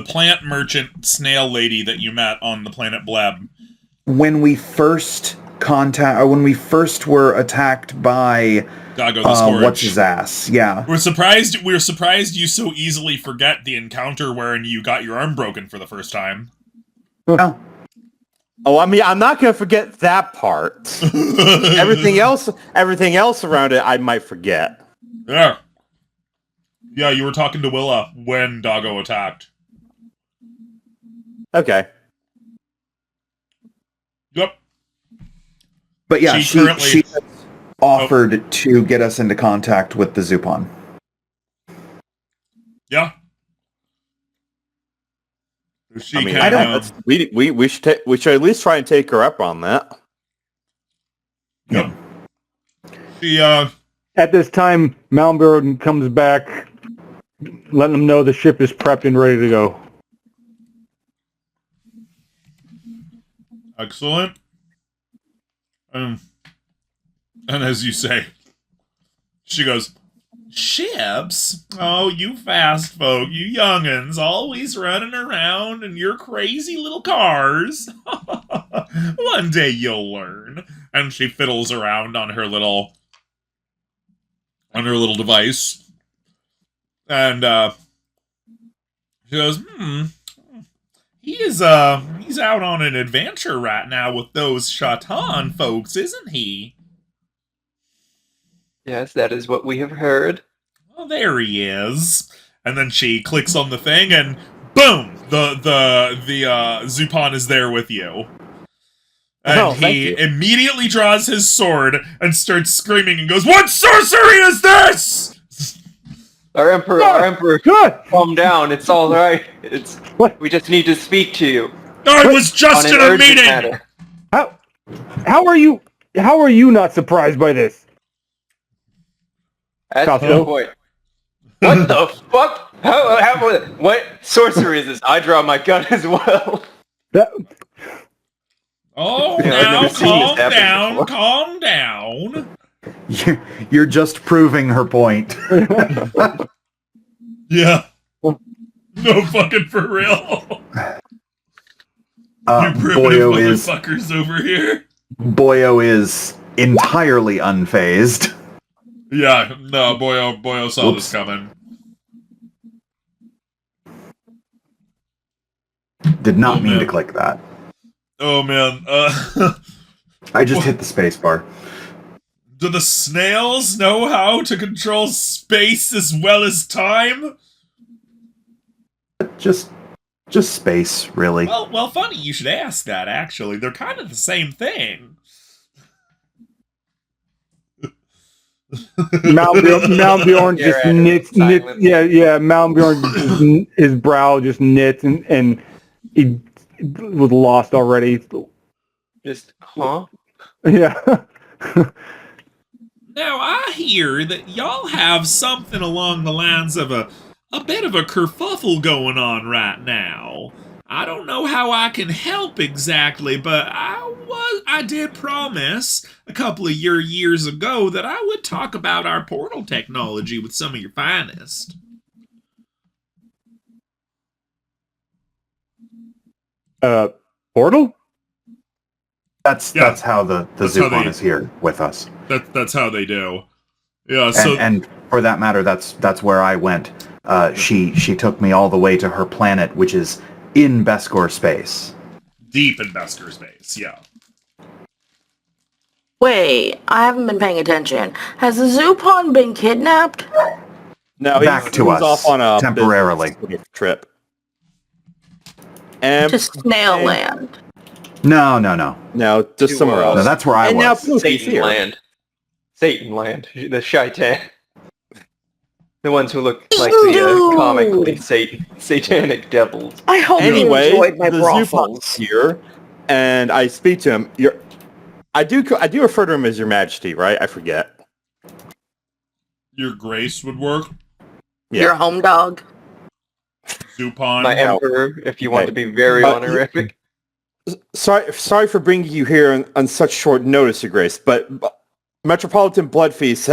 A: plant merchant snail lady that you met on the planet Bleb.
C: When we first were attacked by
A: Dago the Scourge.
C: What's his ass? Yeah.
A: We're surprised you so easily forget the encounter wherein you got your arm broken for the first time.
B: Oh, I mean, I'm not going to forget that part. everything else around it, I might forget.
A: Yeah. Yeah, you were talking to Willa when Dago attacked.
B: Okay.
A: Yep.
C: But yeah, she offered to get us into contact with the Zupon.
A: Yeah.
B: We should at least try and take her up on that.
A: Yep. She
D: At this time, Malmbjorn comes back, letting them know the ship is prepped and ready to go.
A: Excellent. And as you say, she goes, "Ships? Oh, you fast folk, you young'uns, always running around in your crazy little cars. One day you'll learn." And she fiddles around on her little device. And she goes, he's out on an adventure right now with those Shatan folks, isn't he?
E: Yes, that is what we have heard.
A: Well, there he is. And then she clicks on the thing, and boom! The Zupon is there with you. And he immediately draws his sword and starts screaming and goes, "What sorcery is this?"
E: Our emperor, calm down. It's all right. We just need to speak to you.
A: I was just in a meeting. Matter.
D: How are you not surprised by this?
E: That's the point. What the fuck? What sorcery is this? I draw my gun as well.
A: Now calm down.
C: You're just proving her point.
A: Yeah. No fucking for real. You primitive motherfuckers over here.
C: Boyo is entirely unfazed.
A: Yeah, no, Boyo saw this coming.
C: Did not mean to click that.
A: Oh man,
C: I just hit the space bar.
A: Do the snails know how to control space as well as time?
C: Just space, really.
A: Well, funny you should ask that, actually. They're kind of the same thing.
D: Malmbjorn just knits. Malmbjorn, his brow just knits, and he was lost already.
E: Just, huh?
D: Yeah.
A: Now, I hear that y'all have something along the lines of a bit of a kerfuffle going on right now. I don't know how I can help exactly, but I did promise a couple of years ago that I would talk about our portal technology with some of your finest.
D: Portal?
C: That's how the Zupon is here with us.
A: That's how they do. Yeah.
C: And for that matter, that's where I went. She took me all the way to her planet, which is in Besgor space.
A: Deep in Besgor space, yeah.
F: Wait, I haven't been paying attention. Has the Zupon been kidnapped?
B: No,
C: back to us
B: off on a
C: temporarily
B: trip. And
F: To Snail Land.
C: No.
B: No, just somewhere else.
C: No, that's where I
B: And
C: was.
B: now Poofy's
E: Satan
B: here.
E: Land. Satan Land. The Shaitan. The ones who look like the
F: Dude.
E: comically satanic devils.
F: I hope you
B: Anyway,
F: enjoyed my
B: the
F: brothels.
B: Zupan's here, and I speak to him. I do refer to him as Your Majesty, right? I forget.
A: Your grace would work.
B: Yeah.
F: Your home dog.
A: Zupan.
E: My emperor, if you want to be very honorific.
B: Sorry for bringing you here on such short notice, Your Grace, but Metropolitan Bloodfeast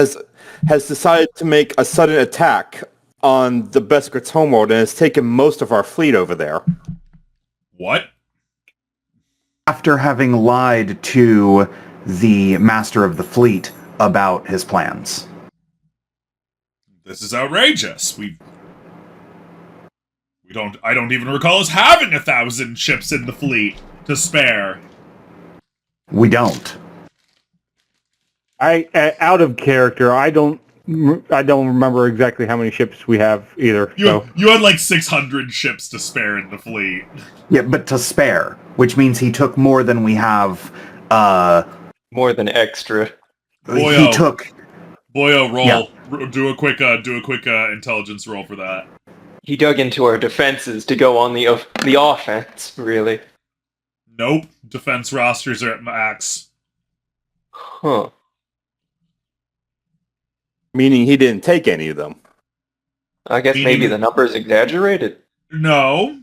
B: has decided to make a sudden attack on the Besgorix Homeworld and has taken most of our fleet over there.
A: What?
C: After having lied to the master of the fleet about his plans.
A: This is outrageous. I don't even recall us having 1,000 ships in the fleet to spare.
C: We don't.
D: Out of character, I don't remember exactly how many ships we have either.
A: You had like 600 ships to spare in the fleet.
C: Yeah, but to spare, which means he took more than we have.
E: More than extra.
C: He took.
A: Boyo, roll.
C: Yeah.
A: Do a quick intelligence roll for that.
E: He dug into our defenses to go on the offense, really.
A: Nope. Defense rosters are at max.
E: Huh.
B: Meaning he didn't take any of them.
E: I guess maybe the number's exaggerated.
A: No.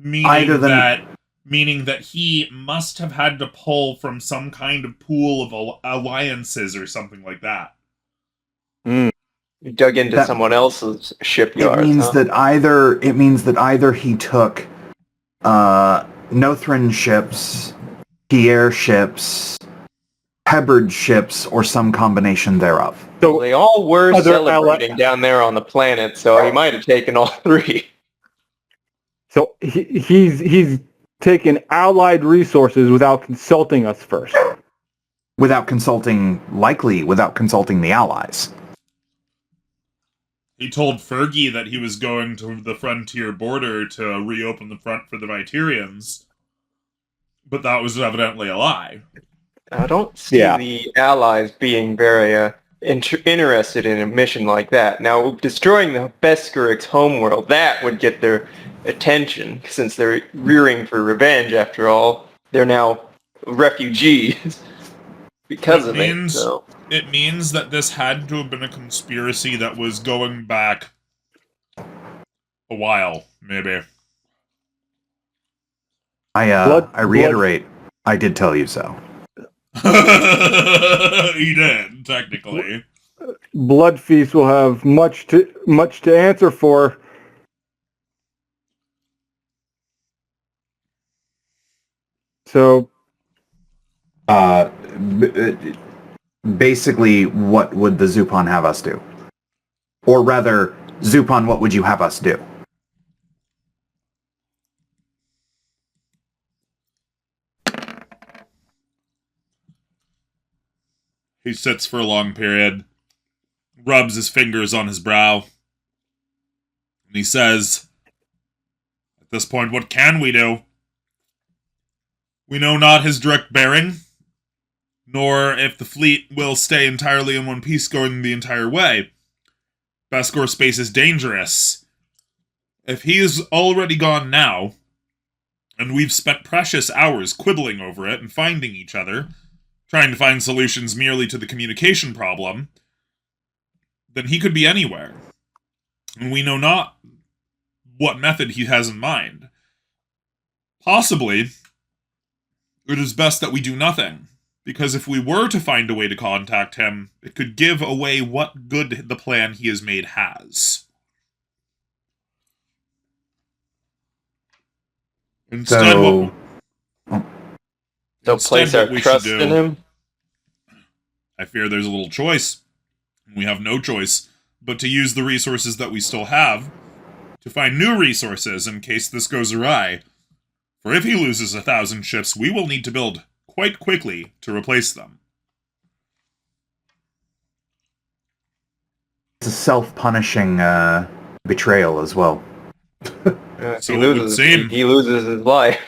C: Either
A: Meaning that he must have had to pull from some kind of pool of alliances or something like that.
E: He dug into someone else's shipyard.
C: It means that either he took Nothran ships, Pierre ships, Hebbard ships, or some combination thereof.
E: So they all were celebrating down there on the planet, so he might have taken all three.
D: So he's taken allied resources without consulting us first.
C: Without consulting the allies.
A: He told Fergie that he was going to the frontier border to reopen the front for the Vitarians, but that was evidently a lie.
E: I don't see the allies being very interested in a mission like that. Now, destroying the Besgorix Homeworld, that would get their attention, since they're rearing for revenge, after all. They're now refugees because of it. So.
A: It means that this had to have been a conspiracy that was going back a while, maybe.
C: I reiterate, I did tell you so.
A: He did, technically.
D: Bloodfeast will have much to answer for. So,
C: basically, what would the Zupan have us do? Or rather, Zupan, what would you have us do?
A: He sits for a long period, rubs his fingers on his brow, and he says, "At this point, what can we do? We know not his direct bearing, nor if the fleet will stay entirely in one piece going the entire way. Besgor space is dangerous. If he is already gone now, and we've spent precious hours quibbling over it and finding each other, trying to find solutions merely to the communication problem, then he could be anywhere. And we know not what method he has in mind. Possibly, it is best that we do nothing, because if we were to find a way to contact him, it could give away what good the plan he has made has. Instead,
E: Don't place our trust in him?
A: I fear there's a little choice. We have no choice but to use the resources that we still have to find new resources in case this goes awry. For if he loses 1,000 ships, we will need to build quite quickly to replace them.
C: It's a self-punishing betrayal as well.
A: So it would seem.
E: He loses his life.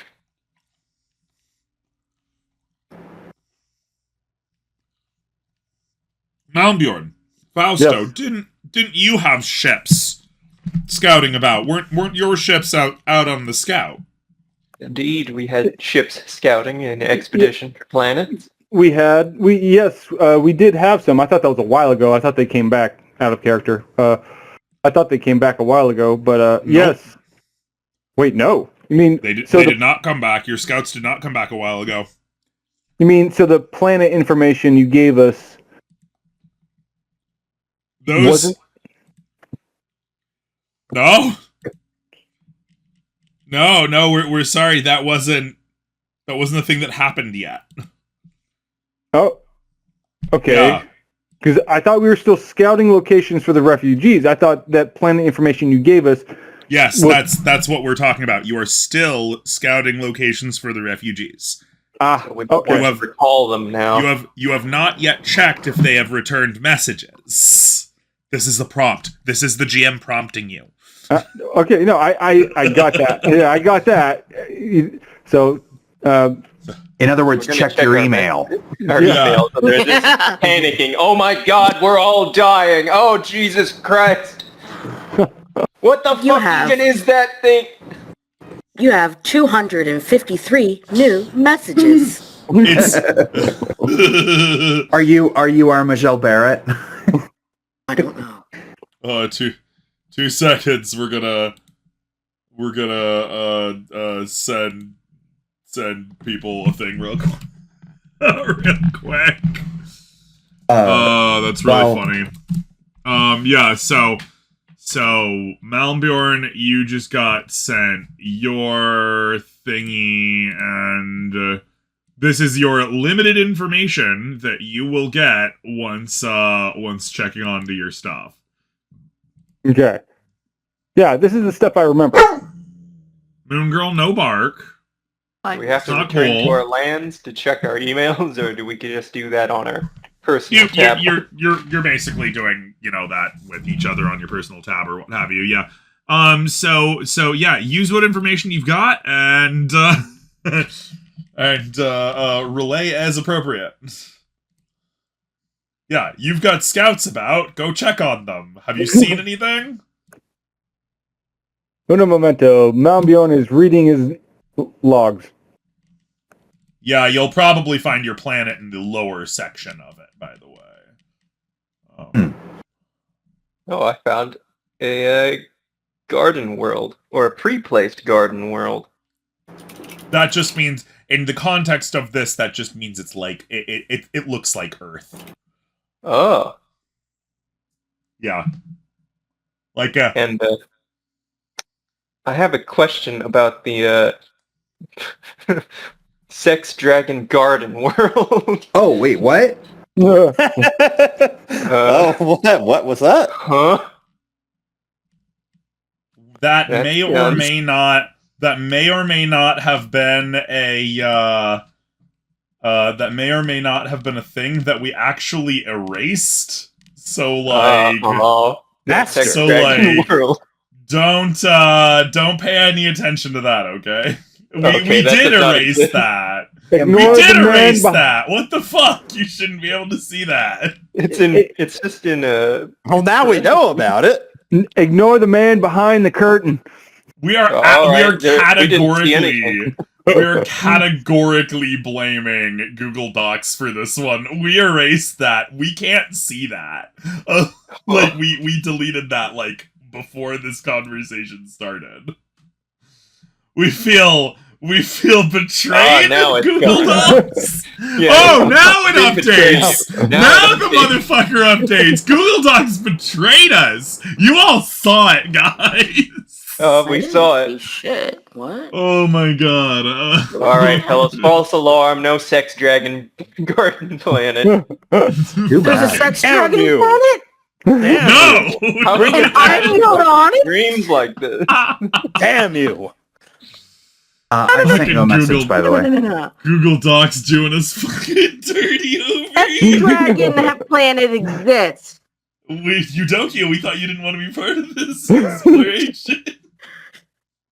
A: Malmbjorn, Fausto,
D: Yes.
A: didn't you have ships scouting about? Weren't your ships out on the scout?
E: Indeed, we had ships scouting in expedition for planets.
D: We did have some. I thought that was a while ago. I thought they came back out of character. I thought they came back a while ago, but
A: Nope.
D: yes. Wait, no. You mean
A: They did
D: the
A: not come back. Your scouts did not come back a while ago.
D: You mean so the planet information you gave us
A: Those
D: wasn't?
A: No, we're sorry. That wasn't the thing that happened yet.
D: Oh, okay.
A: Yeah.
D: Because I thought we were still scouting locations for the refugees. I thought that planet information you gave us.
A: Yes,
D: Well-
A: that's what we're talking about. You are still scouting locations for the refugees.
E: So we
D: Okay.
E: want to recall them now.
A: You have not yet checked if they have returned messages. This is the prompt. This is the GM prompting you.
D: Okay, no, I got that. Yeah, I got that. So,
C: In other words,
E: We're gonna
C: check
E: check
C: your
E: our
C: email.
E: Our
A: Yeah.
E: emails, and they're just panicking. Oh my God, we're all dying. Oh Jesus Christ! What the
F: You
E: fuck
F: have-
E: even is that thing?
F: You have 253 new messages.
A: It's
C: Are you Armagel Barrett?
F: I don't know.
A: 2 seconds. We're gonna send people a thing real quick. Real quick. That's really
C: well-
A: funny. Yeah, so Malmbjorn, you just got sent your thingy, and this is your limited information that you will get once checking onto your stuff.
D: okay. Yeah, this is the stuff I remember.
A: Moon Girl, no bark.
E: Do we have to
A: Not
E: return
A: cool.
E: to our lands to check our emails, or do we just do that on our personal tab?
A: You're basically doing, that with each other on your personal tab or what have you. Yeah. So yeah, use what information you've got and relay as appropriate. Yeah, you've got scouts about. Go check on them. Have you seen anything?
D: Uno momento. Malmbjorn is reading his logs.
A: Yeah, you'll probably find your planet in the lower section of it, by the way.
E: Oh, I found a garden world, or a pre-placed garden world.
A: That just means, in the context of this, that just means it's like, it looks like Earth.
E: Oh,
A: Yeah. Like,
E: and I have a question about the Sex Dragon Garden World.
C: Oh, wait, what?
G: What was that?
E: Huh?
A: that
E: That
A: may or
E: sounds-
A: may not have been a thing that we actually erased. So like
E: That's
G: Master.
E: Sex
A: So,
E: Dragon
A: like-
E: World.
A: don't pay any attention to that, okay? We
E: Okay, that
A: did
E: does not
A: erase
E: exist.
A: that.
D: Ignore
A: We did
D: the man
A: erase
D: behind.
A: that. What the fuck? You shouldn't be able to see that.
E: It's just in a.
G: Well, now we know about it.
D: Ignore the man behind the curtain.
A: We are
E: All right, we didn't see anything.
A: categorically blaming Google Docs for this one. We erased that. We can't see that. We deleted that like before this conversation started. We feel betrayed
E: now
A: in
E: it's
A: Google
E: gone.
A: Docs.
E: Yeah.
A: Oh, now it
E: Been betrayed.
A: updates.
E: Now
A: Now
E: it
A: the
E: updates.
A: motherfucker updates. Google Docs betrayed us. You all saw it, guys.
E: We saw
F: I didn't
E: it.
F: see Shit. What?
A: Oh my god.
E: All right, fellas. False alarm. No sex dragon garden planet.
C: Too
F: There's a
C: bad.
F: sex
G: Damn
F: dragon
G: you.
F: planet?
A: No!
E: How
F: And
E: can
F: I'm not on it?
E: dreams like this?
G: Damn you.
C: I sent you a message,
A: Google-
C: by the way.
F: No.
A: Google Docs doing us fucking dirty over
F: Sex
A: here.
F: dragon planet exists.
A: Yudokia, we thought you didn't want to be part of this exploration.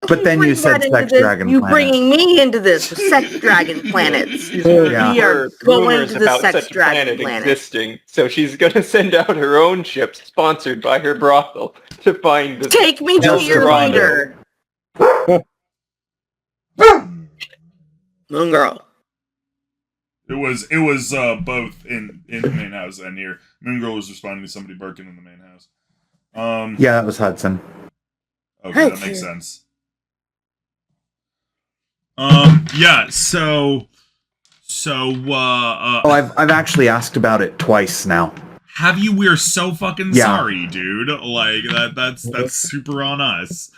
C: But then you said sex dragon
F: You
C: planet.
F: bringing me into this with sex dragon planets.
C: Yeah.
F: We are going
E: Rumors
F: to the
E: about
F: sex
E: such a
F: dragon
E: planet
F: planet.
E: existing, so she's gonna send out her own ships sponsored by her brothel to find the
F: Take me to
E: El
F: your
E: Dorado.
F: leader. Moon girl.
A: It was both in the main house and here. Moon Girl was responding to somebody barking in the main house.
C: Yeah, that was Hudson.
A: Okay, that makes sense. Yeah, so
C: Oh, I've actually asked about it twice now.
A: have you? We're so fucking
C: Yeah.
A: sorry, dude. Like that's super on us.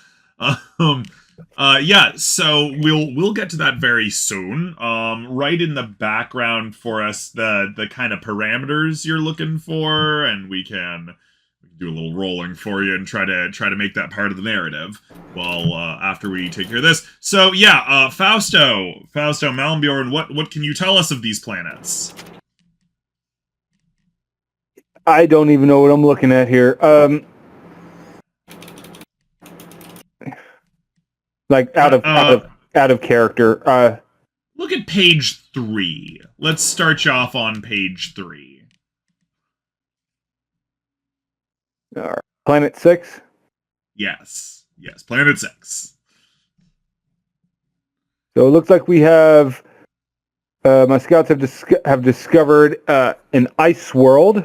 A: Yeah, so we'll get to that very soon. Right in the background for us the kind of parameters you're looking for, and we can do a little rolling for you and try to make that part of the narrative. Well, after we take care of this. So yeah, Fausto, Malmbjorn, what can you tell us of these planets?
D: I don't even know what I'm looking at here. Like out of character.
A: Look at page 3. Let's start you off on page 3.
D: Planet 6.
A: Yes, Planet 6.
D: So it looks like we have. My scouts have discovered an ice world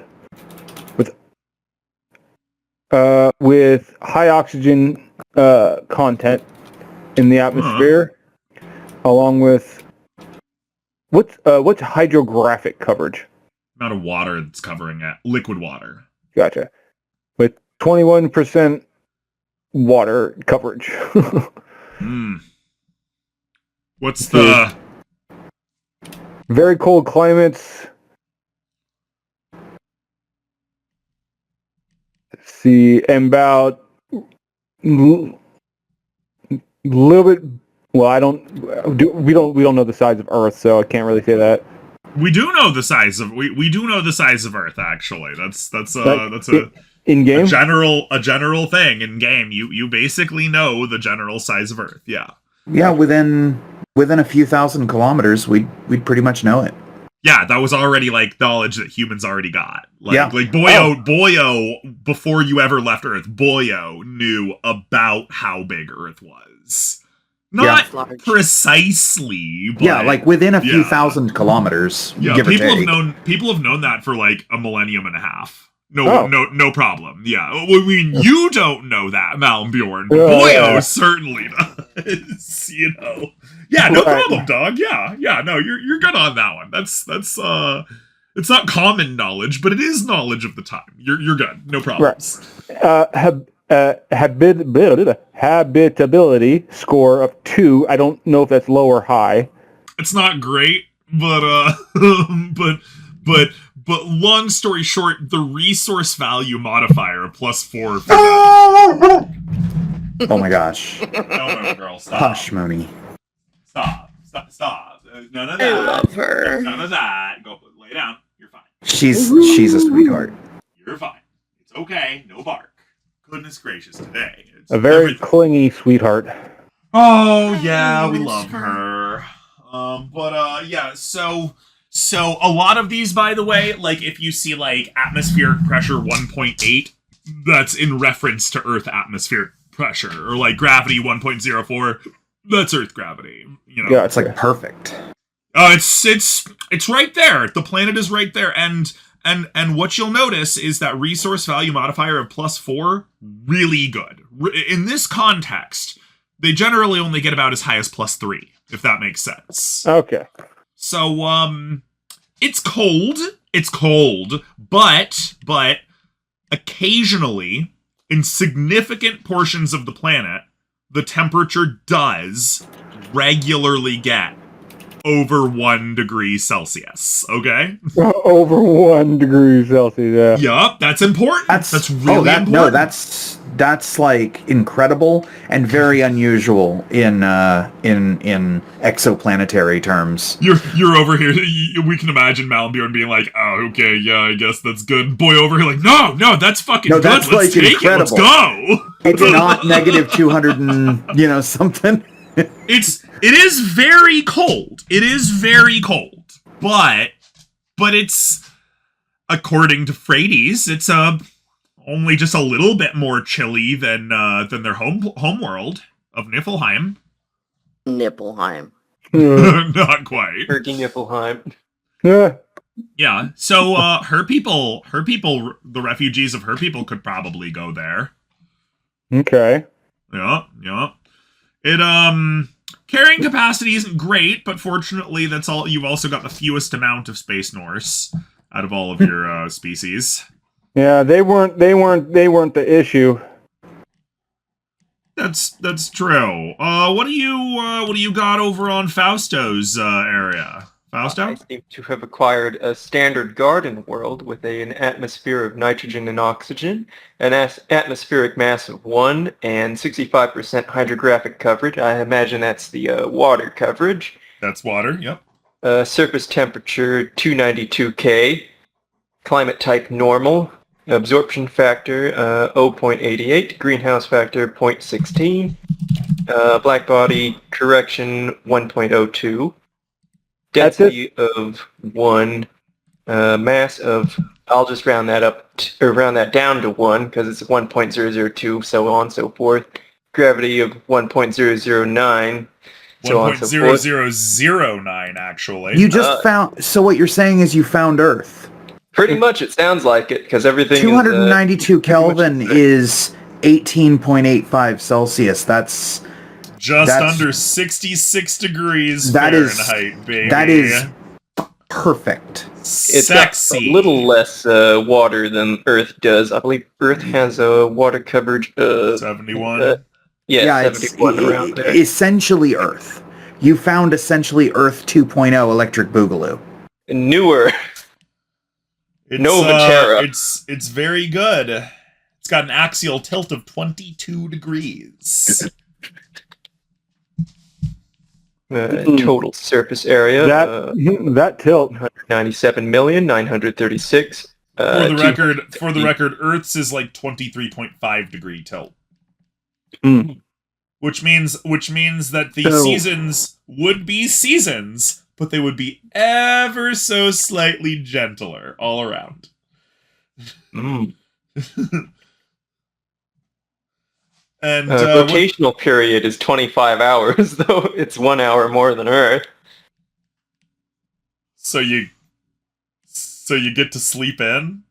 D: with high oxygen content in the atmosphere, along with what's hydrographic coverage?
A: Amount of water it's covering it. Liquid water.
D: Gotcha. With 21% water coverage.
A: What's the...
D: Very cold climates. Let's see, and about little bit. Well, we don't know the size of Earth, so I can't really say that.
A: We do know the size of we do know the size of Earth. Actually, that's a
D: in game
A: a general thing in game. You basically know the general size of Earth. Yeah.
C: Yeah, within a few thousand kilometers, we'd pretty much know it.
A: Yeah, that was already like knowledge that humans already got. Like,
C: Yeah.
A: like Boyo, before you ever left Earth, Boyo knew about how big Earth was. Not
F: Large.
A: precisely, but
C: Yeah, like within a few
A: yeah.
C: thousand kilometers.
A: Yeah,
C: give or
A: people
C: take.
A: have known that for like a millennium and a half.
D: Oh.
A: No problem. Yeah, I mean, you don't know that, Malmbjorn, but
D: Yeah.
A: Boyo certainly does. You know. Yeah, no
D: Right.
A: problem, dog. Yeah. No, you're good on that one. That's it's not common knowledge, but it is knowledge of the time. You're good. No problems.
D: Habitability score of 2. I don't know if that's low or high.
A: It's not great, but but long story short, the resource value modifier +4.
C: Oh my gosh.
A: No, girl, stop.
C: Hush, Mooney.
A: Stop. None of
F: I
A: that.
F: love her.
A: None of that. Go lay down. You're fine.
C: She's a sweetheart.
A: You're fine. It's okay. No bark. Goodness gracious, today. It's
D: A very
A: everything.
D: clingy sweetheart.
A: Oh yeah, we love her. Yeah. So a lot of these, by the way, like if you see like atmospheric pressure 1.8, that's in reference to Earth atmospheric pressure, or like gravity 1.04, that's Earth gravity. You know.
D: Yeah,
C: It's like perfect.
A: It's right there. The planet is right there, and what you'll notice is that resource value modifier of +4 really good. In this context, they generally only get about as high as +3, if that makes sense.
D: Okay.
A: So it's cold, but occasionally in significant portions of the planet, the temperature does regularly get over 1 degree Celsius, okay?
D: Over 1 degree Celsius, yeah.
A: Yup, that's important. That's really important.
C: No, that's like incredible and very unusual in exoplanetary terms.
A: You're over here. We can imagine Malmbjorn being like, "Oh, okay, yeah, I guess that's good." Boy over here, like, "No, that's fucking
C: No,
A: good.
C: that's,
A: Let's
C: like,
A: take
C: incredible.
A: it. Let's go."
C: It's not negative 200 and something.
A: It is very cold. It is very cold. But it's, according to Frades, it's only just a little bit more chilly than their home world of Niflheim.
F: Niflheim.
A: Not quite.
E: Turkey Niflheim.
D: Yeah.
A: Yeah. So her people, the refugees of her people could probably go there.
D: Okay.
A: Yeah. It carrying capacity isn't great, but fortunately that's all. You've also got the fewest amount of Space Norse out of all of your species.
D: Yeah, they weren't the issue.
A: That's true. What do you got over on Fausto's area? Fausto?
E: I seem to have acquired a standard garden world with an atmosphere of nitrogen and oxygen, an atmospheric mass of 1, and 65% hydrographic coverage. I imagine that's the water coverage.
A: That's water, yep.
E: Surface temperature 292 K. Climate type normal. Absorption factor 0.88. Greenhouse factor 0.16. Black body correction 1.02. Density of 1. Mass of, I'll just round that up, or round that down to 1 because it's 1.002, so on and so forth. Gravity of 1.009. So on and so forth.
A: 1.0009 actually.
C: You just found. So what you're saying is you found Earth.
E: Pretty much, it sounds like it because everything.
C: 292 Kelvin is 18.85 Celsius. That's
A: under 66 degrees
C: that
A: Fahrenheit, baby.
C: That is perfect.
E: It's
A: sexy.
E: a little less water than Earth does. I believe Earth has a water coverage of
A: 71.
E: Yeah,
C: it's
E: 71 around there.
C: essentially Earth. You found essentially Earth 2.0 Electric Boogaloo.
E: Newer.
A: It's,
E: Novatera.
A: It's very good. It's got an axial tilt of 22 degrees.
E: Total surface area.
D: That tilt.
E: 197,936.
A: For the record, Earth's is like 23.5 degree tilt. Which means that the seasons would be seasons, but they would be ever so slightly gentler all around. And
E: rotational period is 25 hours, though it's 1 hour more than Earth.
A: So you get to sleep in?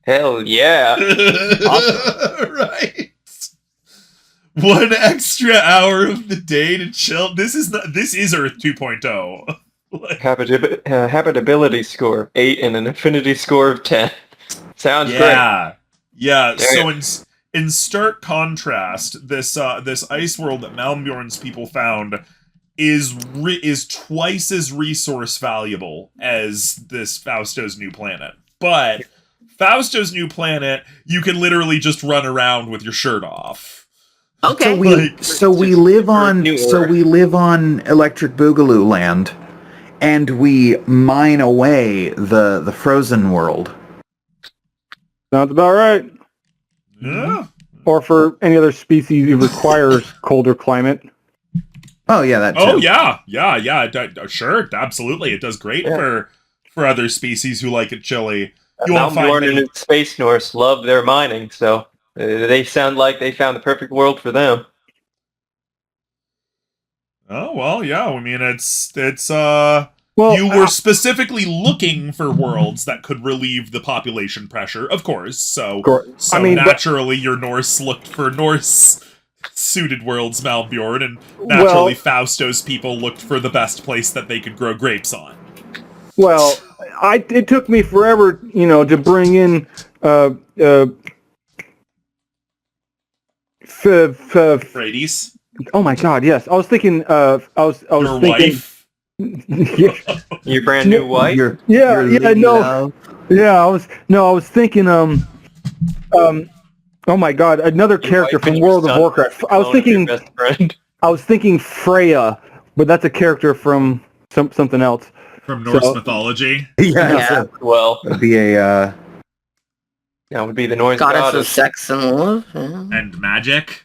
E: Hell yeah!
A: Right. 1 extra hour of the day to chill. This is Earth 2.0.
E: Habitability score 8 and an affinity score of 10. Sounds great.
A: Yeah. So in stark contrast, this ice world that Malmbjorn's people found is twice as resource valuable as this Fausto's new planet. But Fausto's new planet, you can literally just run around with your shirt off.
F: Okay.
C: So we live on Electric Boogaloo land, and we mine away the frozen world.
D: Sounds about right.
A: Yeah.
D: Or for any other species who requires colder climate.
C: Oh yeah, that too.
A: Oh yeah. Sure, absolutely. It does great for other species who like it chilly. You won't find many...
E: and Space Norse love their mining, so they sound like they found the perfect world for them.
A: Oh well, yeah. I mean, you were specifically looking for worlds that could relieve the population pressure, of course. So naturally, your Norse looked for Norse-suited worlds, Malmbjorn, and naturally, Fausto's people looked for the best place that they could grow grapes on.
D: Well, it took me forever, to bring in
A: Frades.
D: Oh my God! Yes, I was thinking.
A: Your wife.
E: Your brand new wife.
C: I
D: was thinking. Oh my God! Another character from World of Warcraft. I was thinking Freya, but that's a character from something else.
A: From Norse mythology.
C: Yeah.
E: Well,
C: it'd be a
E: That would be the noise
F: Goddess of
E: goddess.
F: sex and love, yeah.
A: And magic.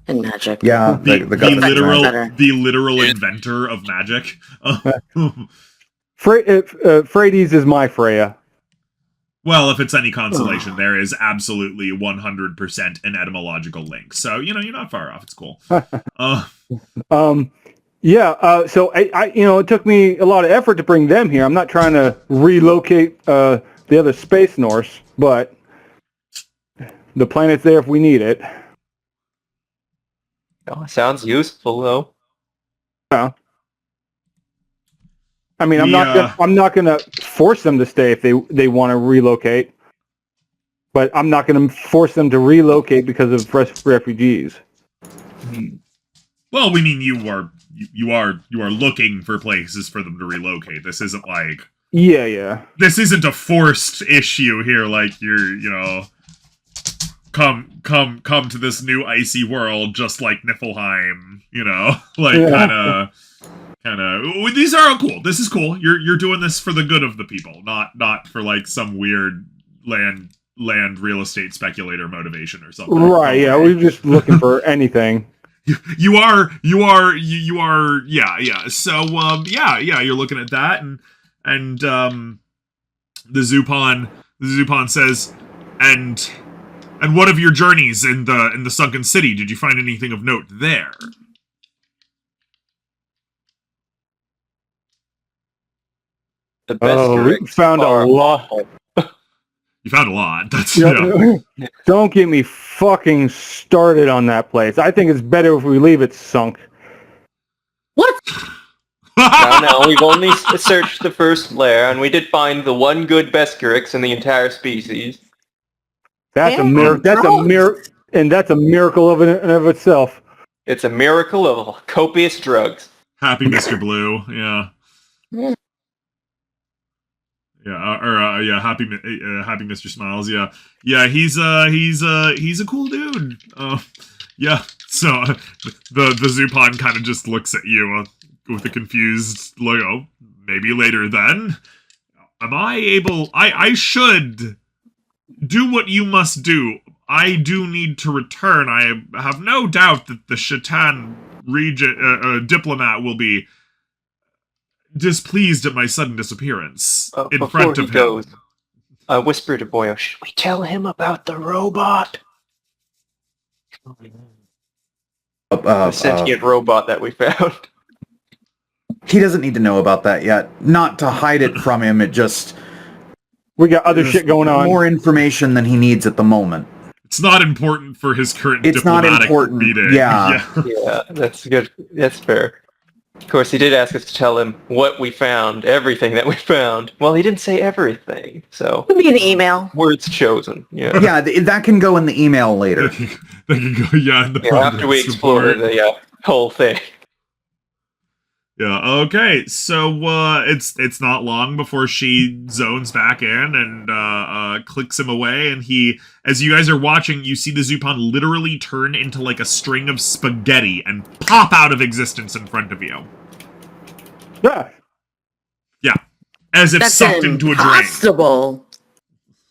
F: And magic.
C: Yeah,
A: The,
C: the
A: the
C: goddess of
A: literal
F: better.
A: the literal inventor of magic.
D: Frades is my Freya.
A: Well, if it's any consolation, there is absolutely 100% an etymological link. So, you're not far off. It's cool.
D: So I it took me a lot of effort to bring them here. I'm not trying to relocate the other space Norse, but the planet's there if we need it.
E: Oh, sounds useful though.
D: Yeah. I mean, I'm not gonna force them to stay if they want to relocate, but I'm not gonna force them to relocate because of refugees.
A: Well, we mean you are looking for places for them to relocate. This isn't like this isn't a forced issue here. Like you're come to this new icy world just like Niflheim. Kind of. These are all cool. This is cool. You're doing this for the good of the people, not for like some weird land real estate speculator motivation or something.
D: Right? Yeah, we're just looking for anything.
A: You are. Yeah. So you're looking at that, and the Zupon says, and what of your journeys in the Sunken City? Did you find anything of note there?
E: The Besgorix
D: we found a lot.
A: You found a lot. That's
D: Don't get me fucking started on that place. I think it's better if we leave it sunk.
F: What?
E: No, we've only searched the first lair, and we did find the one good Besgorix in the entire species.
D: That's a miracle. That's a miracle of itself.
E: It's a miracle of copious drugs.
A: Happy Mr. Blue. Yeah. Happy Mr. Smiles. Yeah. He's a cool dude. So the Zupon kind of just looks at you with a confused look. Oh, maybe later then. Am I able? I should do what you must do. I do need to return. I have no doubt that the Shaitan diplomat will be displeased at my sudden disappearance in front of him.
E: Goes, whisper to Boyo, should we tell him about the robot? The sentient robot that we found.
C: He doesn't need to know about that yet. Not to hide it from him, it just...
D: We got other shit going on.
C: More information than he needs at the moment.
A: It's not important for his current
C: It's not
A: diplomatic
C: important.
A: meeting.
C: Yeah.
E: Yeah, that's good. That's fair. Of course, he did ask us to tell him what we found, everything that we found. Well, he didn't say everything, so...
F: It'll be an email.
E: Words chosen, yeah.
C: Yeah, that can go in the email later.
A: That can go, in the
E: After we explore the whole thing.
A: Yeah, okay, so it's not long before she zones back in and clicks him away, and as you guys are watching, you see the Zupon literally turn into like a string of spaghetti and pop out of existence in front of you. Yeah, as if
F: That's
A: sucked into a drain.
F: impossible.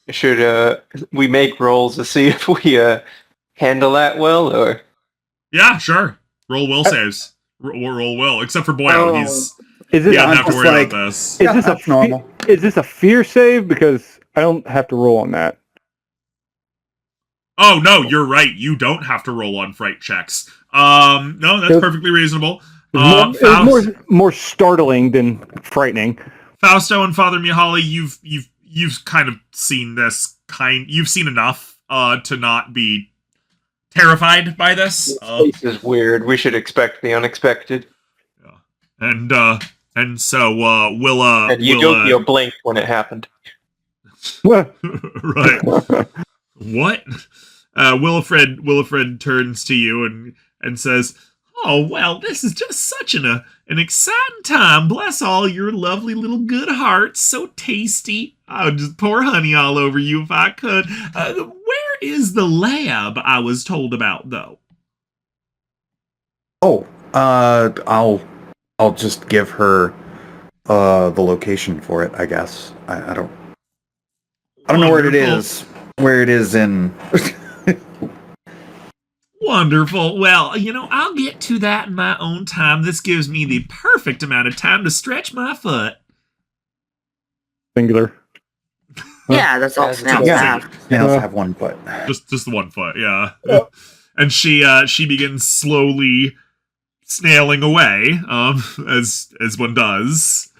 E: Should we make rolls to see if we handle that well, or?
A: Yeah, sure. Roll will saves. Roll will, except for Boyle. He's
D: doesn't
A: have to worry about this.
D: Is this normal? Is this a fear save? Because I don't have to roll on that.
A: Oh no, you're right. You don't have to roll on fright checks. No, that's perfectly reasonable.
D: It's more startling than frightening.
A: Fausto and Father Mihaly, you've kind of seen this you've seen enough to not be terrified by this.
E: This is weird. We should expect the unexpected.
A: Yeah. And so Willa
E: and you blinked when it happened.
A: Right. What? Willifred turns to you and says, "Oh well, this is just such an exciting time. Bless all your lovely little good hearts. So tasty. I would just pour honey all over you if I could. Where is the lab I was told about, though?"
C: Oh, I'll just give her the location for it, I guess. I don't know where it is. where it is in.
A: Wonderful. Well, I'll get to that in my own time. This gives me the perfect amount of time to stretch my foot.
D: Singular.
F: Yeah, that's all snails
C: Yeah.
F: have.
C: Snails have 1 foot.
A: Just the 1 foot, yeah. And she begins slowly snailing away, as one does.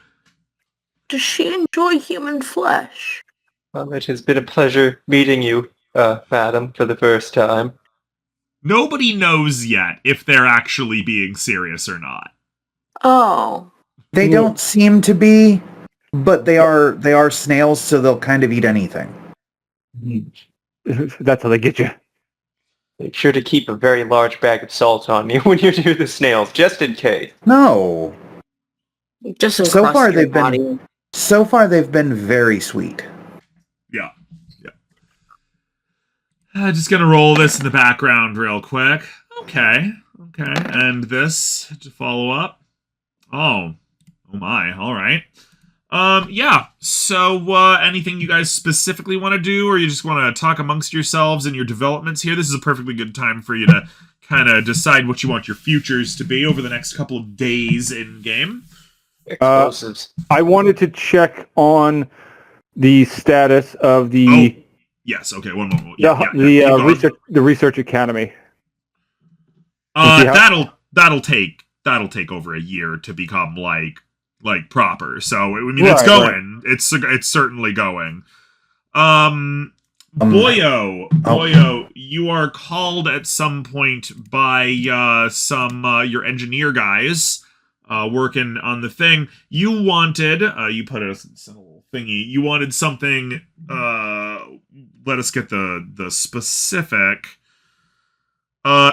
F: Does she enjoy human flesh?
E: Well, it has been a pleasure meeting you, madam, for the first time.
A: Nobody knows yet if they're actually being serious or not.
F: Oh.
C: They don't seem to be, but they are snails, so they'll kind of eat anything.
D: That's how they get you.
E: Make sure to keep a very large bag of salt on you when you're near the snails, just in case.
C: No.
F: Just
C: So
F: across
C: far
F: your
C: they've
F: body.
C: been very sweet.
A: Yeah. Just gonna roll this in the background real quick. Okay. And this to follow up. Oh my. All right. Yeah. So, anything you guys specifically want to do, or you just want to talk amongst yourselves and your developments here? This is a perfectly good time for you to kind of decide what you want your futures to be over the next couple of days in game.
E: Explosives.
D: I wanted to check on the status of the
A: Yes. Okay. One moment.
D: the research academy.
A: That'll take over a year to become like proper. So I mean, it's going. Right. It's certainly going. Boyo, you are called at some point by some your engineer guys working on the thing. You wanted you put it in a little thingy. You wanted something. Let us get the specific.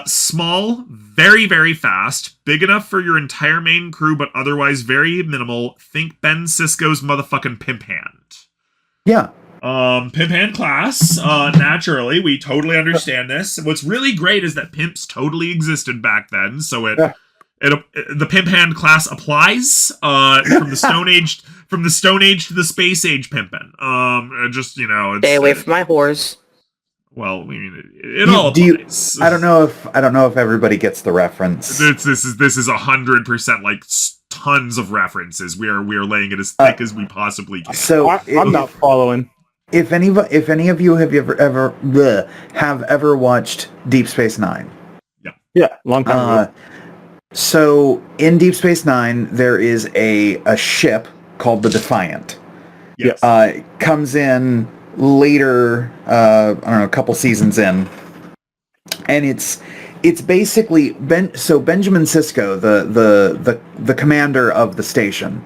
A: Small, very, very fast, big enough for your entire main crew, but otherwise very minimal. Think Ben Sisko's motherfucking pimp hand.
C: Yeah.
A: Pimp hand class. Naturally, we totally understand this. What's really great is that pimps totally existed back then, so the pimp hand class applies from the Stone Age to the Space Age pimpin'. Stay
F: away from my whores.
A: Well, I mean, it all applies.
C: I don't know if everybody gets the reference.
A: This is 100% like tons of references. We are laying it as thick as we possibly can.
C: So
D: I'm not following.
C: If any of you have ever watched Deep Space Nine?
D: Yeah, long time ago.
C: So in Deep Space Nine, there is a ship called the Defiant.
A: Yes.
C: Comes in later, I don't know, a couple seasons in, and it's basically Benjamin Sisko, the commander of the station,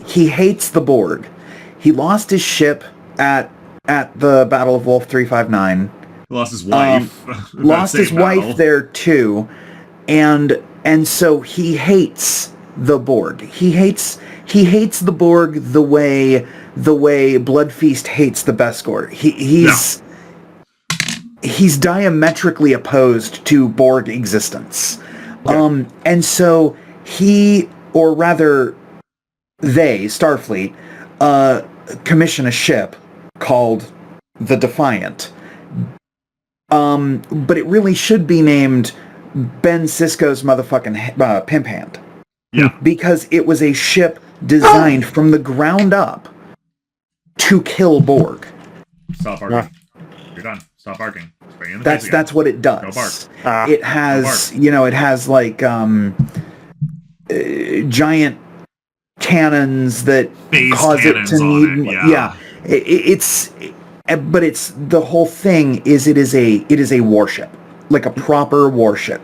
C: he hates the Borg. He lost his ship at the Battle of Wolf 359.
A: He lost his wife.
C: Lost his wife there too, and so he hates the Borg. He hates the Borg the way Blood Feast hates the Besgor. He's diametrically opposed to Borg existence. Yeah. And so he, or rather they, Starfleet, commission a ship called the Defiant. But it really should be named Ben Sisko's motherfucking pimp hand.
A: Yeah.
C: Because it was a ship designed from the ground up to kill Borg.
A: Stop barking. You're done. Stop barking.
C: That's what it does.
A: Go bark.
C: It has, it has like giant cannons that cause it to need. But it's the whole thing is it is a warship, like a proper warship.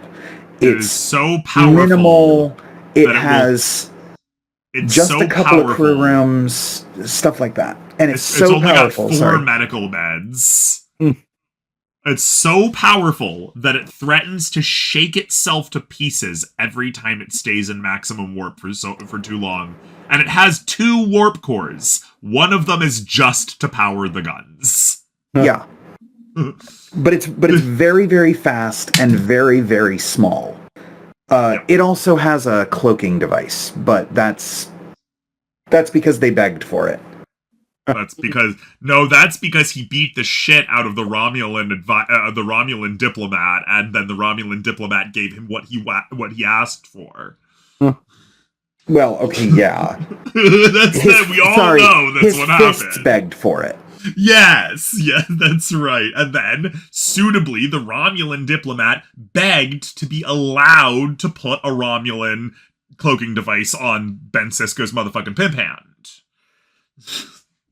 A: It's so powerful.
C: Minimal. It has just
A: so
C: a couple
A: powerful.
C: of crew rooms, stuff like that, and it's so
A: only
C: powerful.
A: Got 4 medical beds. It's so powerful that it threatens to shake itself to pieces every time it stays in maximum warp for too long. And it has 2 warp cores. One of them is just to power the guns.
C: Yeah, but it's very, very fast and very, very small. It also has a cloaking device, but that's because they begged for it.
A: That's because he beat the shit out of the Romulan diplomat, and then the Romulan diplomat gave him what he asked for.
C: Well, okay, yeah.
A: We all know that's what happened.
C: His fists begged for it.
A: Yes, that's right. And then, suitably, the Romulan diplomat begged to be allowed to put a Romulan cloaking device on Ben Sisko's motherfucking pimp hand.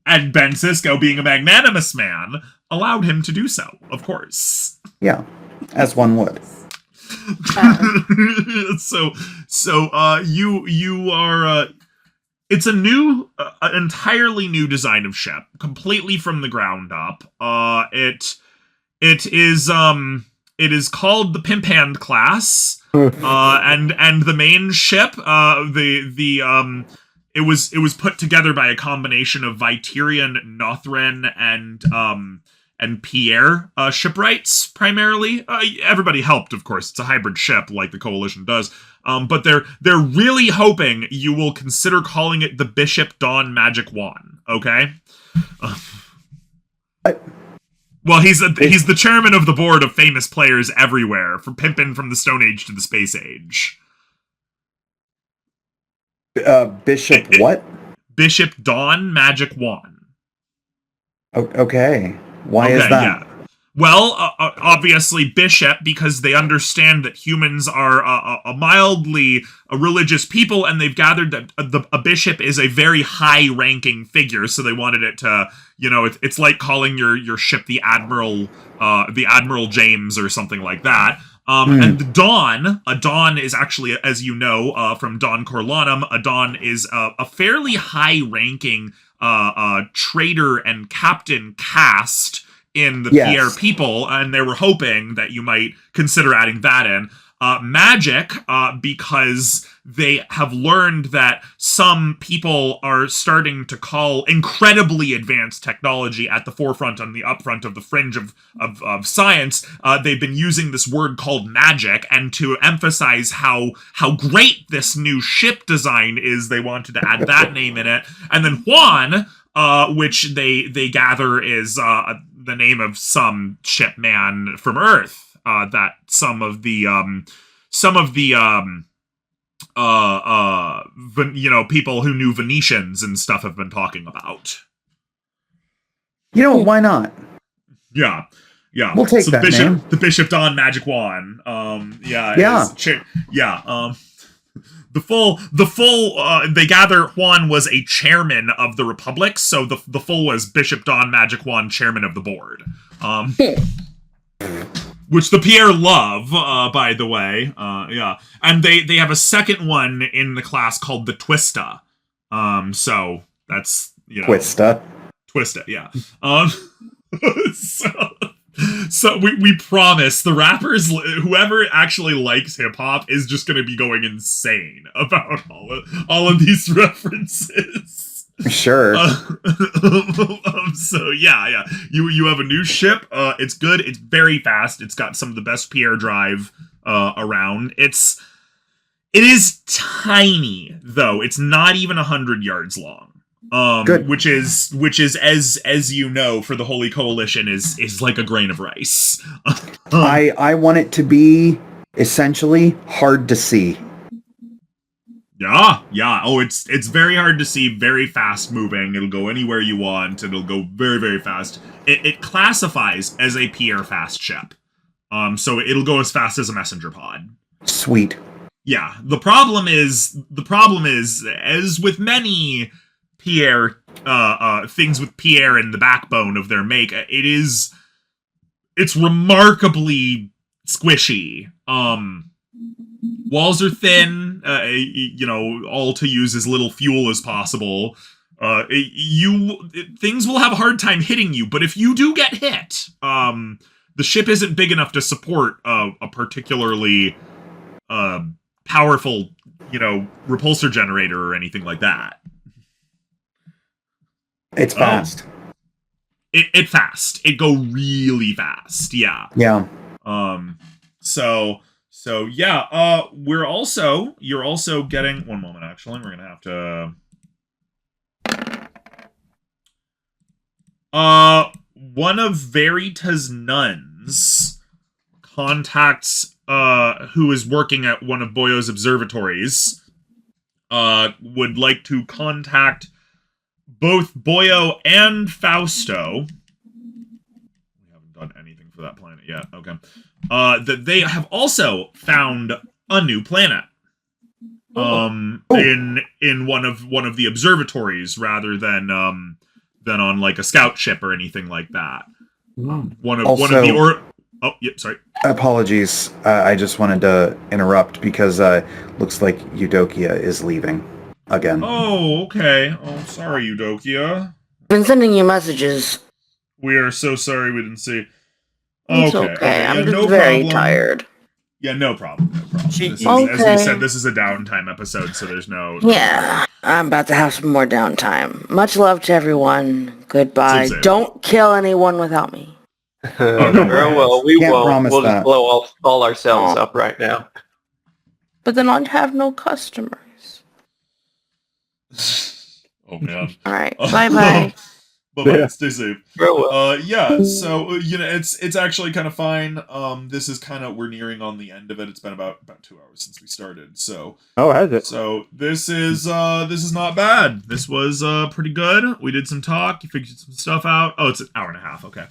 A: And Ben Sisko, being a magnanimous man, allowed him to do so, of course.
C: Yeah, as one would.
A: You are it's a new entirely new design of ship, completely from the ground up. It is called the Pimp Hand class. And the main ship, it was put together by a combination of Vitirian, Nothran, and Pierre shipwrights primarily. Everybody helped, of course. It's a hybrid ship, like the Coalition does. But they're really hoping you will consider calling it the Bishop Dawn Magic Wand. Okay. Well, he's the chairman of the board of famous players everywhere, from pimping from the Stone Age to the Space Age.
C: Bishop what?
A: Bishop Dawn Magic Wand.
C: Okay. Why is that?
A: Yeah. Well, obviously Bishop, because they understand that humans are a mildly religious people, and they've gathered that a bishop is a very high-ranking figure, so they wanted it to, it's like calling your ship the Admiral James or something like that. And the Dawn, a Dawn is actually, as you know, from Dawn Corlanum, a Dawn is a fairly high-ranking trader and captain caste in the Pierre people, and they were hoping that you might consider adding that in. Magic, because they have learned that some people are starting to call incredibly advanced technology at the forefront on the upfront of the fringe of science. They've been using this word called magic, and to emphasize how great this new ship design is, they wanted to add that name in it. And then Juan, which they gather is the name of some ship man from Earth, that some of the people who knew Venetians and stuff have been talking about.
C: Why not?
A: Yeah.
C: We'll take that name.
A: The Bishop Dawn Magic Wand. The full they gather Juan was a chairman of the Republic, so the full was Bishop Dawn Magic Wand, chairman of the board. Which the Pierre love, by the way. And they have a second one in the class called the Twista. So that's,
C: Twista, yeah.
A: So we promise the rappers, whoever actually likes hip hop is just going to be going insane about all of these references.
C: Sure.
A: So yeah. You have a new ship. It's good. It's very fast. It's got some of the best Pierre drive around. It is tiny though. It's not even 100 yards long.
C: Good.
A: Which is as you know, for the Holy Coalition is like a grain of rice.
C: I want it to be essentially hard to see.
A: Yeah. Oh, it's very hard to see, very fast moving. It'll go anywhere you want. It'll go very, very fast. It classifies as a Pierre fast ship. So it'll go as fast as a messenger pod.
C: Sweet.
A: Yeah. The problem is, as with many Pierre things with Pierre in the backbone of their make, it's remarkably squishy. Walls are thin, all to use as little fuel as possible. Things will have a hard time hitting you, but if you do get hit, the ship isn't big enough to support a particularly powerful, repulsor generator or anything like that.
C: It's fast.
A: It fast. It go really fast. Yeah.
C: Yeah.
A: So yeah. You're also getting. One moment. Actually, we're gonna have to. One of Verita's nuns contacts who is working at one of Boyo's observatories would like to contact both Boyo and Fausto. We haven't done anything for that planet yet. Okay. That they have also found a new planet. In one of the observatories rather than on like a scout ship or anything like that. Sorry.
C: Apologies. I just wanted to interrupt because looks like Eudokia is leaving again.
A: Oh, okay. Oh, sorry, Eudokia.
F: Been sending you messages.
A: We are so sorry we didn't see.
F: It's okay. I'm
A: Yeah,
F: just
A: no
F: very
A: problem.
F: tired.
A: Yeah, no problem. No problem. This is,
F: Okay.
A: as we said, this is a downtime episode, so there's no.
F: Yeah, I'm about to have some more downtime. Much love to everyone. Goodbye.
A: Same.
F: Don't kill anyone without me.
E: Very well, we
C: Can't
E: won't.
C: promise
E: We'll
C: that.
E: just blow all ourselves up right now.
F: But then I'd have no customers.
A: Oh man.
F: All right. Bye-bye.
A: Bye-bye.
D: Yeah.
A: Stay safe.
E: Very well.
A: Yeah, so it's actually kind of fine. This is kind of, we're nearing on the end of it. It's been about 2 hours since we started. So
D: Has it?
A: So this is not bad. This was pretty good. We did some talk, you figured some stuff out. Oh, it's an hour and a half, okay.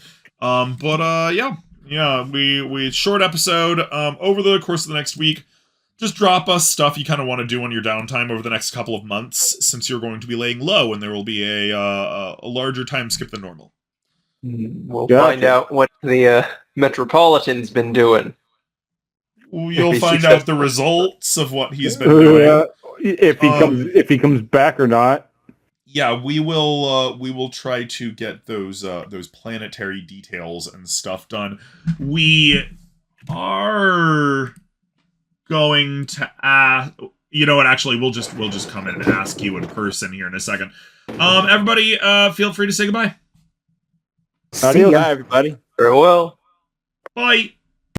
A: Yeah, we short episode. Over the course of the next week, just drop us stuff you kind of want to do on your downtime over the next couple of months, since you're going to be laying low and there will be a larger time skip than normal.
E: We'll
D: Gotcha.
E: find out what the Metropolitan's been doing.
A: You'll
E: Be
A: find out the results of what he's been
D: Yeah,
A: doing.
D: if he comes back or not.
A: Yeah, we will try to get those planetary details and stuff done. We are going to ask, you know what, actually we'll just come in and ask you in person here in a second. Everybody, feel free to say goodbye.
B: See ya, everybody.
E: Very well.
A: Bye.